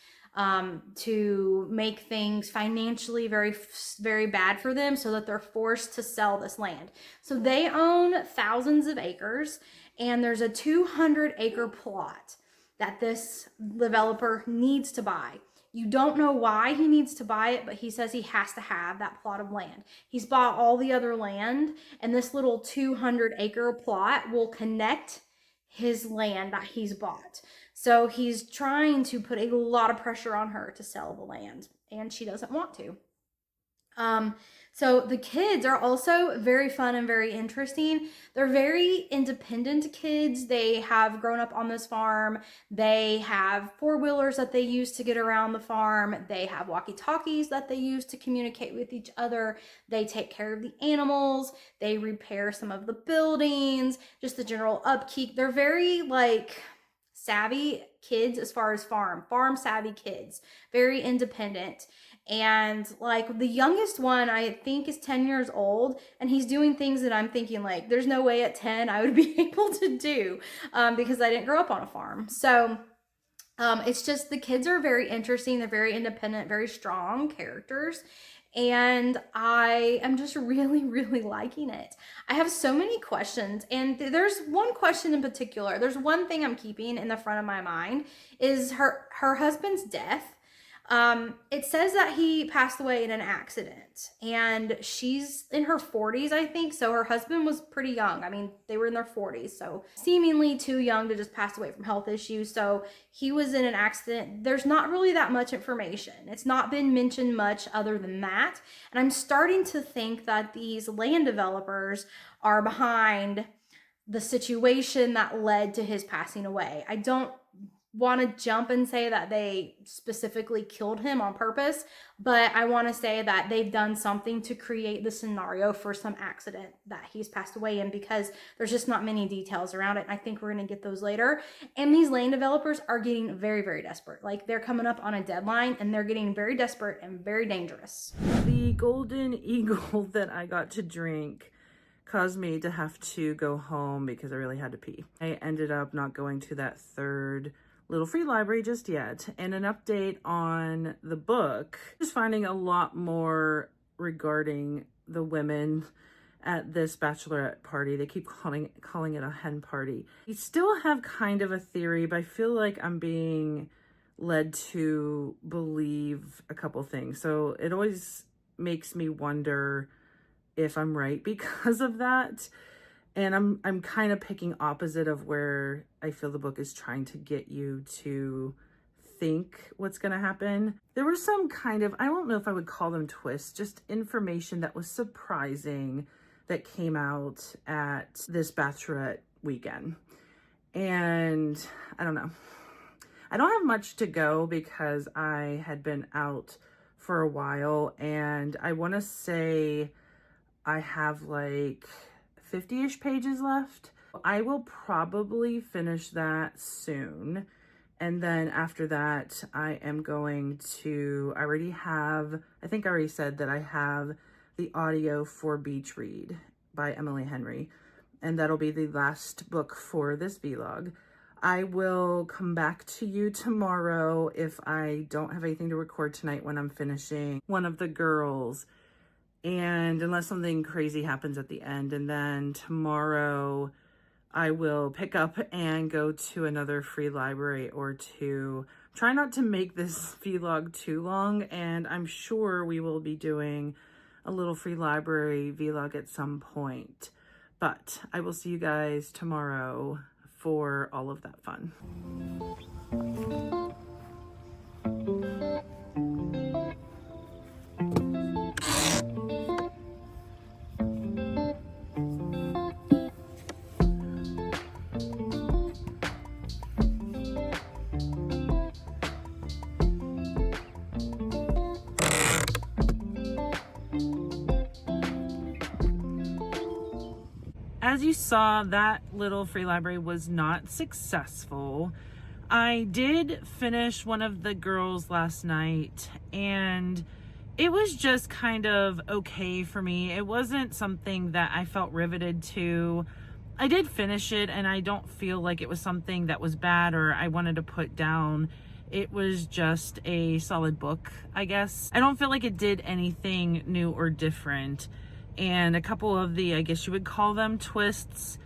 to make things financially very, very bad for them, so that they're forced to sell this land. So they own thousands of acres, and there's a 200-acre plot that this developer needs to buy. You don't know why he needs to buy it, but he says he has to have that plot of land. He's bought all the other land, and this little 200-acre plot will connect his land that he's bought. So he's trying to put a lot of pressure on her to sell the land, and she doesn't want to. So the kids are also very fun and very interesting. They're very independent kids. They have grown up on this farm. They have 4-wheelers that they use to get around the farm. They have walkie-talkies that they use to communicate with each other. They take care of the animals. They repair some of the buildings, just the general upkeep. They're very savvy kids as far as farm savvy kids, very independent. And the youngest one, I think, is 10 years old, and he's doing things that I'm thinking there's no way at 10 I would be able to do, because I didn't grow up on a farm. So it's just, the kids are very interesting. They're very independent, very strong characters. And I am just really, really liking it. I have so many questions, and there's one question in particular. There's one thing I'm keeping in the front of my mind, is her husband's death. It says that he passed away in an accident, and she's in her 40s, I think. So her husband was pretty young. They were in their 40s, so seemingly too young to just pass away from health issues. So he was in an accident. There's not really that much information. It's not been mentioned much other than that. And I'm starting to think that these land developers are behind the situation that led to his passing away. I don't want to jump and say that they specifically killed him on purpose, but I want to say that they've done something to create the scenario for some accident that he's passed away in, because there's just not many details around it. And I think we're going to get those later. And these land developers are getting very, very desperate. They're coming up on a deadline, and they're getting very desperate and very dangerous. The golden eagle that I got to drink caused me to have to go home because I really had to pee. I ended up not going to that third little free library just yet. And an update on the book, just finding a lot more regarding the women at this bachelorette party. They keep calling it a hen party. I still have kind of a theory, but I feel like I'm being led to believe a couple things. So it always makes me wonder if I'm right because of that. And I'm kind of picking opposite of where I feel the book is trying to get you to think what's going to happen. There was some kind of, I don't know if I would call them twists, just information that was surprising that came out at this bachelorette weekend. And I don't know. I don't have much to go because I had been out for a while, and I want to say I have like 50-ish pages left. I will probably finish that soon. And then after that, I am going to, I think I already said that I have the audio for Beach Read by Emily Henry. And that'll be the last book for this vlog. I will come back to you tomorrow if I don't have anything to record tonight when I'm finishing one of the girls. And unless something crazy happens at the end. And then tomorrow I will pick up and go to another free library or two. Try not to make this vlog too long, and I'm sure we will be doing a little free library vlog at some point. But I will see you guys tomorrow for all of that fun. As you saw, that little free library was not successful. I did finish one of the girls last night, and it was just kind of okay for me. It wasn't something that I felt riveted to. I did finish it, and I don't feel like it was something that was bad or I wanted to put down. It was just a solid book, I guess. I don't feel like it did anything new or different. And a couple of the, I guess you would call them twists,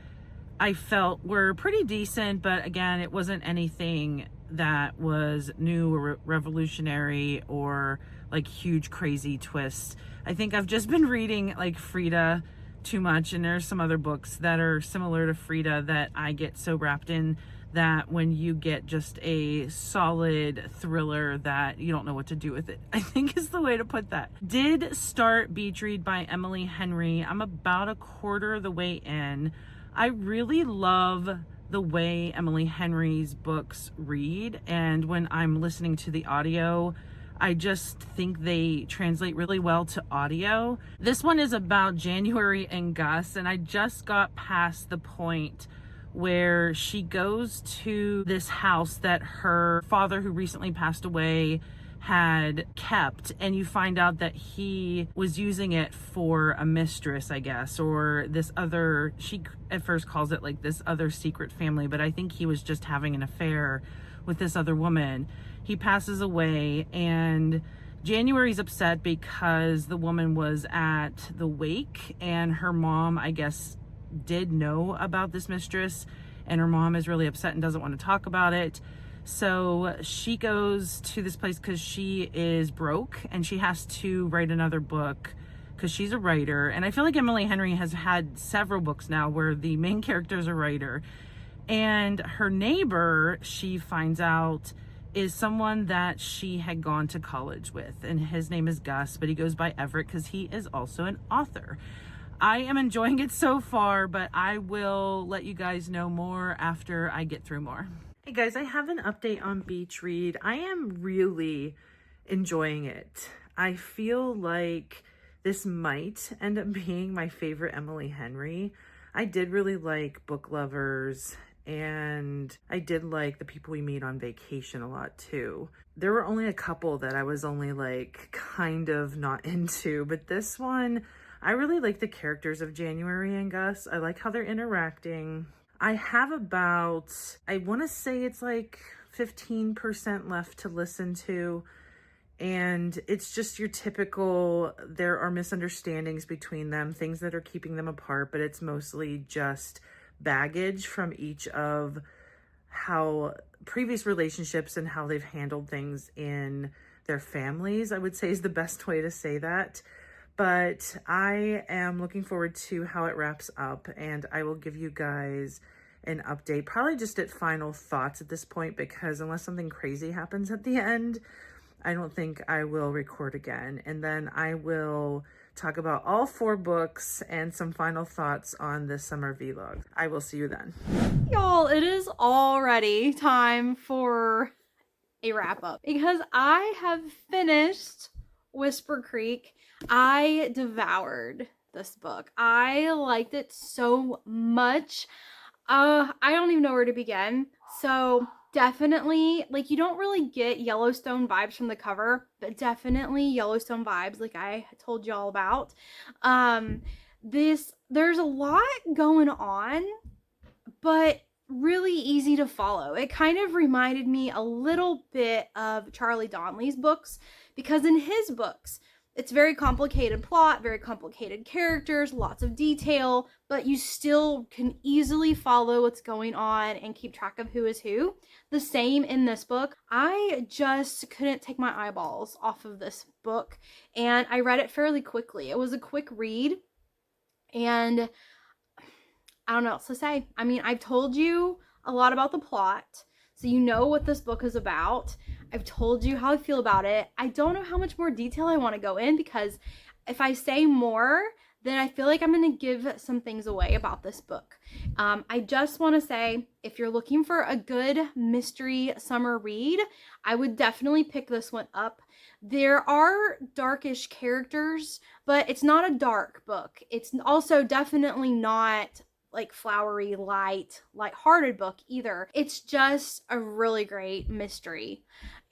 I felt were pretty decent, but again, it wasn't anything that was new or revolutionary or like huge crazy twists. I think I've just been reading like Frida too much, and there's some other books that are similar to Frida that I get so wrapped in that when you get just a solid thriller that you don't know what to do with it, I think is the way to put that. Did start Beach Read by Emily Henry. I'm about a quarter of the way in. I really love the way Emily Henry's books read, and when I'm listening to the audio, I just think they translate really well to audio. This one is about January and Gus, and I just got past the point where she goes to this house that her father, who recently passed away, had kept, and you find out that he was using it for a mistress, I guess, or this other, she at first calls it like this other secret family, but I think he was just having an affair with this other woman. He passes away, and January's upset because the woman was at the wake, and her mom, I guess, did know about this mistress, and her mom is really upset and doesn't want to talk about it. So she goes to this place because she is broke and she has to write another book because she's a writer. And I feel like Emily Henry has had several books now where the main character is a writer, and her neighbor, she finds out, is someone that she had gone to college with, and his name is Gus, but he goes by Everett because he is also an author. I am enjoying it so far, but I will let you guys know more after I get through more. Hey guys, I have an update on Beach Read. I am really enjoying it. I feel like this might end up being my favorite Emily Henry. I did really like Book Lovers, and I did like The People We Meet on Vacation a lot too. There were only a couple that I was only like kind of not into, but this one, I really like the characters of January and Gus. I like how they're interacting. I have about, I want to say it's like 15% left to listen to. And it's just your typical, there are misunderstandings between them, things that are keeping them apart, but it's mostly just baggage from each of how previous relationships and how they've handled things in their families, I would say, is the best way to say that. But I am looking forward to how it wraps up, and I will give you guys an update, probably just at final thoughts at this point, because unless something crazy happens at the end, I don't think I will record again. And then I will talk about all 4 books and some final thoughts on this summer vlog. I will see you then. Y'all, it is already time for a wrap up because I have finished Whisper Creek. I devoured this book. I liked it so much. I don't even know where to begin. So definitely, like, you don't really get Yellowstone vibes from the cover, but definitely Yellowstone vibes, like I told y'all about. There's a lot going on, but really easy to follow. It kind of reminded me a little bit of Charlie Donnelly's books, because in his books, it's very complicated plot, very complicated characters, lots of detail, but you still can easily follow what's going on and keep track of who is who. The same in this book. I just couldn't take my eyeballs off of this book, and I read it fairly quickly. It was a quick read, and I don't know what else to say. I mean, I've told you a lot about the plot, so you know what this book is about. I've told you how I feel about it. I don't know how much more detail I want to go in, because if I say more, then I feel like I'm going to give some things away about this book. I just want to say, if you're looking for a good mystery summer read, I would definitely pick this one up. There are darkish characters, but it's not a dark book. It's also definitely not like flowery, light-hearted book either. It's just a really great mystery,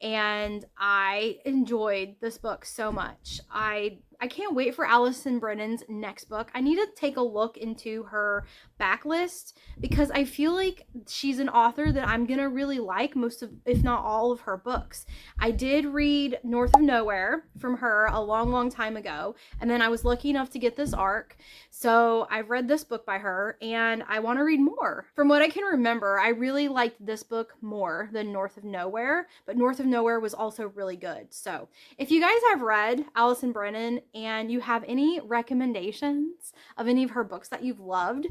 and I enjoyed this book so much. I can't wait for Allison Brennan's next book. I need to take a look into her backlist, because I feel like she's an author that I'm gonna really like most of, if not all of her books. I did read North of Nowhere from her a long time ago, and then I was lucky enough to get this arc, so I've read this book by her and I want to read more. From what I can remember, I really liked this book more than North of Nowhere, but North of Nowhere was also really good. So if you guys have read Allison Brennan and you have any recommendations of any of her books that you've loved,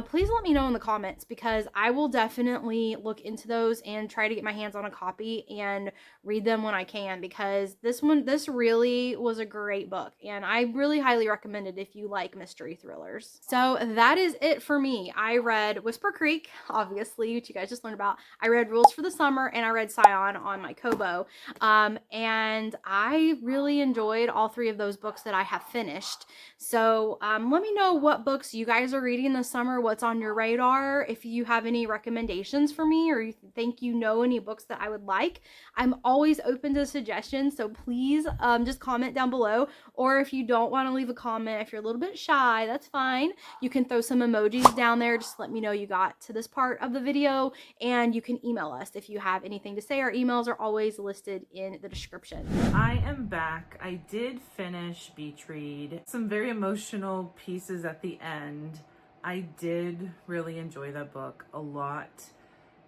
please let me know in the comments, because I will definitely look into those and try to get my hands on a copy and read them when I can, because this really was a great book, and I really highly recommend it if you like mystery thrillers. So that is it for me. I read Whisper Creek, obviously, which you guys just learned about. I read Rules for the Summer, and I read Scion on my Kobo, and I really enjoyed all 3 of those books that I have finished. So let me know what books you guys are reading this summer, what's on your radar, if you have any recommendations for me, or you think you know any books that I would like. I'm always open to suggestions, so please just comment down below, or if you don't want to leave a comment, if you're a little bit shy, that's fine. You can throw some emojis down there, just let me know you got to this part of the video, and you can email us if you have anything to say. Our emails are always listed in the description. I am back. I did finish Beach Read. Some very emotional pieces at the end. I did really enjoy that book a lot,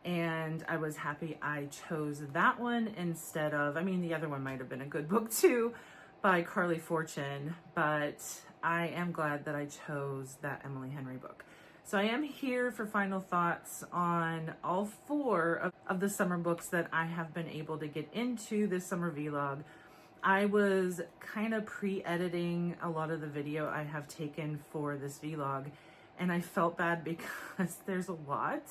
and I was happy I chose that one instead of, I mean, the other one might have been a good book too, by Carly Fortune, but I am glad that I chose that Emily Henry book. So I am here for final thoughts on all 4 of the summer books that I have been able to get into this summer vlog. I was kind of pre-editing a lot of the video I have taken for this vlog, and I felt bad because there's a lot.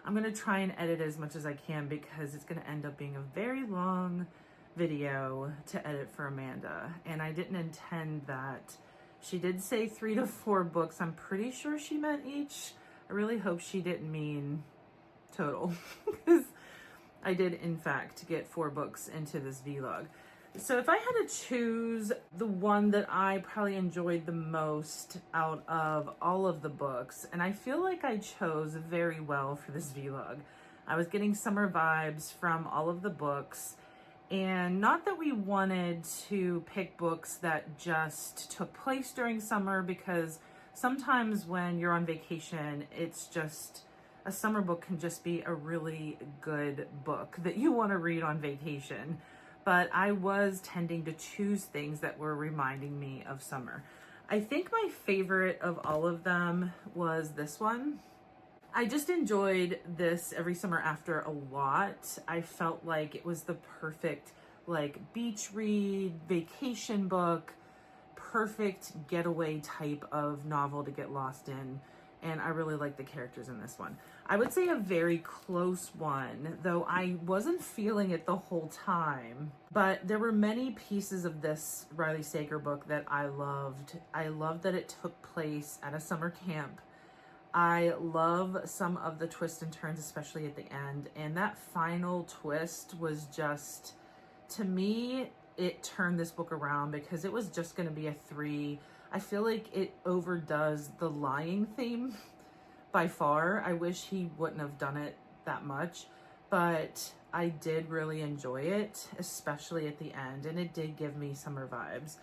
I'm going to try and edit as much as I can, because it's going to end up being a very long video to edit for Amanda, and I didn't intend that. She did say 3 to 4 books. I'm pretty sure she meant each. I really hope she didn't mean total, because I did in fact get 4 books into this vlog. So if I had to choose the one that I probably enjoyed the most out of all of the books, and I feel like I chose very well for this vlog. I was getting summer vibes from all of the books, and not that we wanted to pick books that just took place during summer, because sometimes when you're on vacation, it's just, a summer book can just be a really good book that you want to read on vacation. But I was tending to choose things that were reminding me of summer. I think my favorite of all of them was this one. I just enjoyed this Every Summer After a lot. I felt like it was the perfect like beach read, vacation book, perfect getaway type of novel to get lost in. And I really like the characters in this one. I would say a very close one, though I wasn't feeling it the whole time. But there were many pieces of this Riley Sager book that I loved. I loved that it took place at a summer camp. I love some of the twists and turns, especially at the end. And that final twist was just, to me, it turned this book around because it was just going to be a 3. I feel like it overdoes the lying theme by far. I wish he wouldn't have done it that much, but I did really enjoy it, especially at the end, and it did give me summer vibes.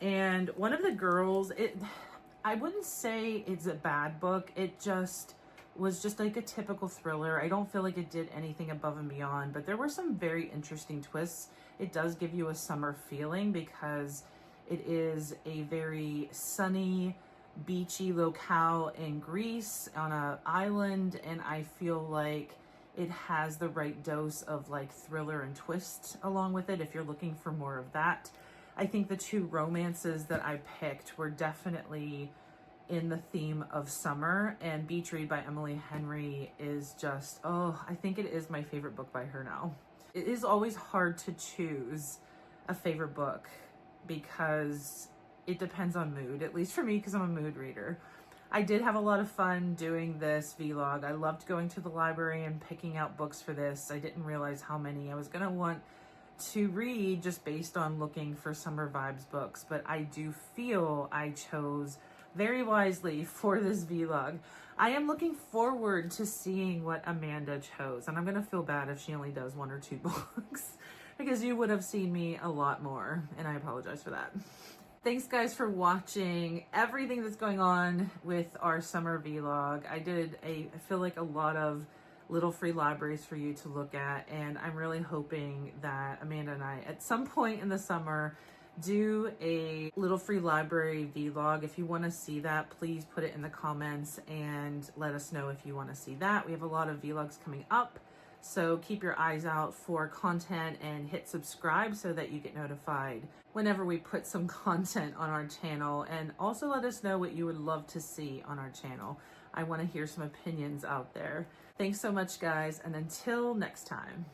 And one of the girls, I wouldn't say it's a bad book. It just was just like a typical thriller. I don't feel like it did anything above and beyond, but there were some very interesting twists. It does give you a summer feeling because it is a very sunny, beachy locale in Greece on an island, and I feel like it has the right dose of like thriller and twist along with it if you're looking for more of that. I think the 2 romances that I picked were definitely in the theme of summer, and Beach Read by Emily Henry is just, oh, I think it is my favorite book by her now. It is always hard to choose a favorite book because it depends on mood, at least for me, because I'm a mood reader. I did have a lot of fun doing this vlog. I loved going to the library and picking out books for this. I didn't realize how many I was gonna want to read just based on looking for summer vibes books, but I do feel I chose very wisely for this vlog. I am looking forward to seeing what Amanda chose, and I'm gonna feel bad if she only does 1 or 2 books because you would have seen me a lot more, and I apologize for that. Thanks guys for watching everything that's going on with our summer vlog. I feel like a lot of little free libraries for you to look at, and I'm really hoping that Amanda and I at some point in the summer do a little free library vlog. If you want to see that, please put it in the comments and let us know if you want to see that. We have a lot of vlogs coming up, so keep your eyes out for content and hit subscribe so that you get notified whenever we put some content on our channel. And also let us know what you would love to see on our channel. I want to hear some opinions out there. Thanks so much guys, and until next time.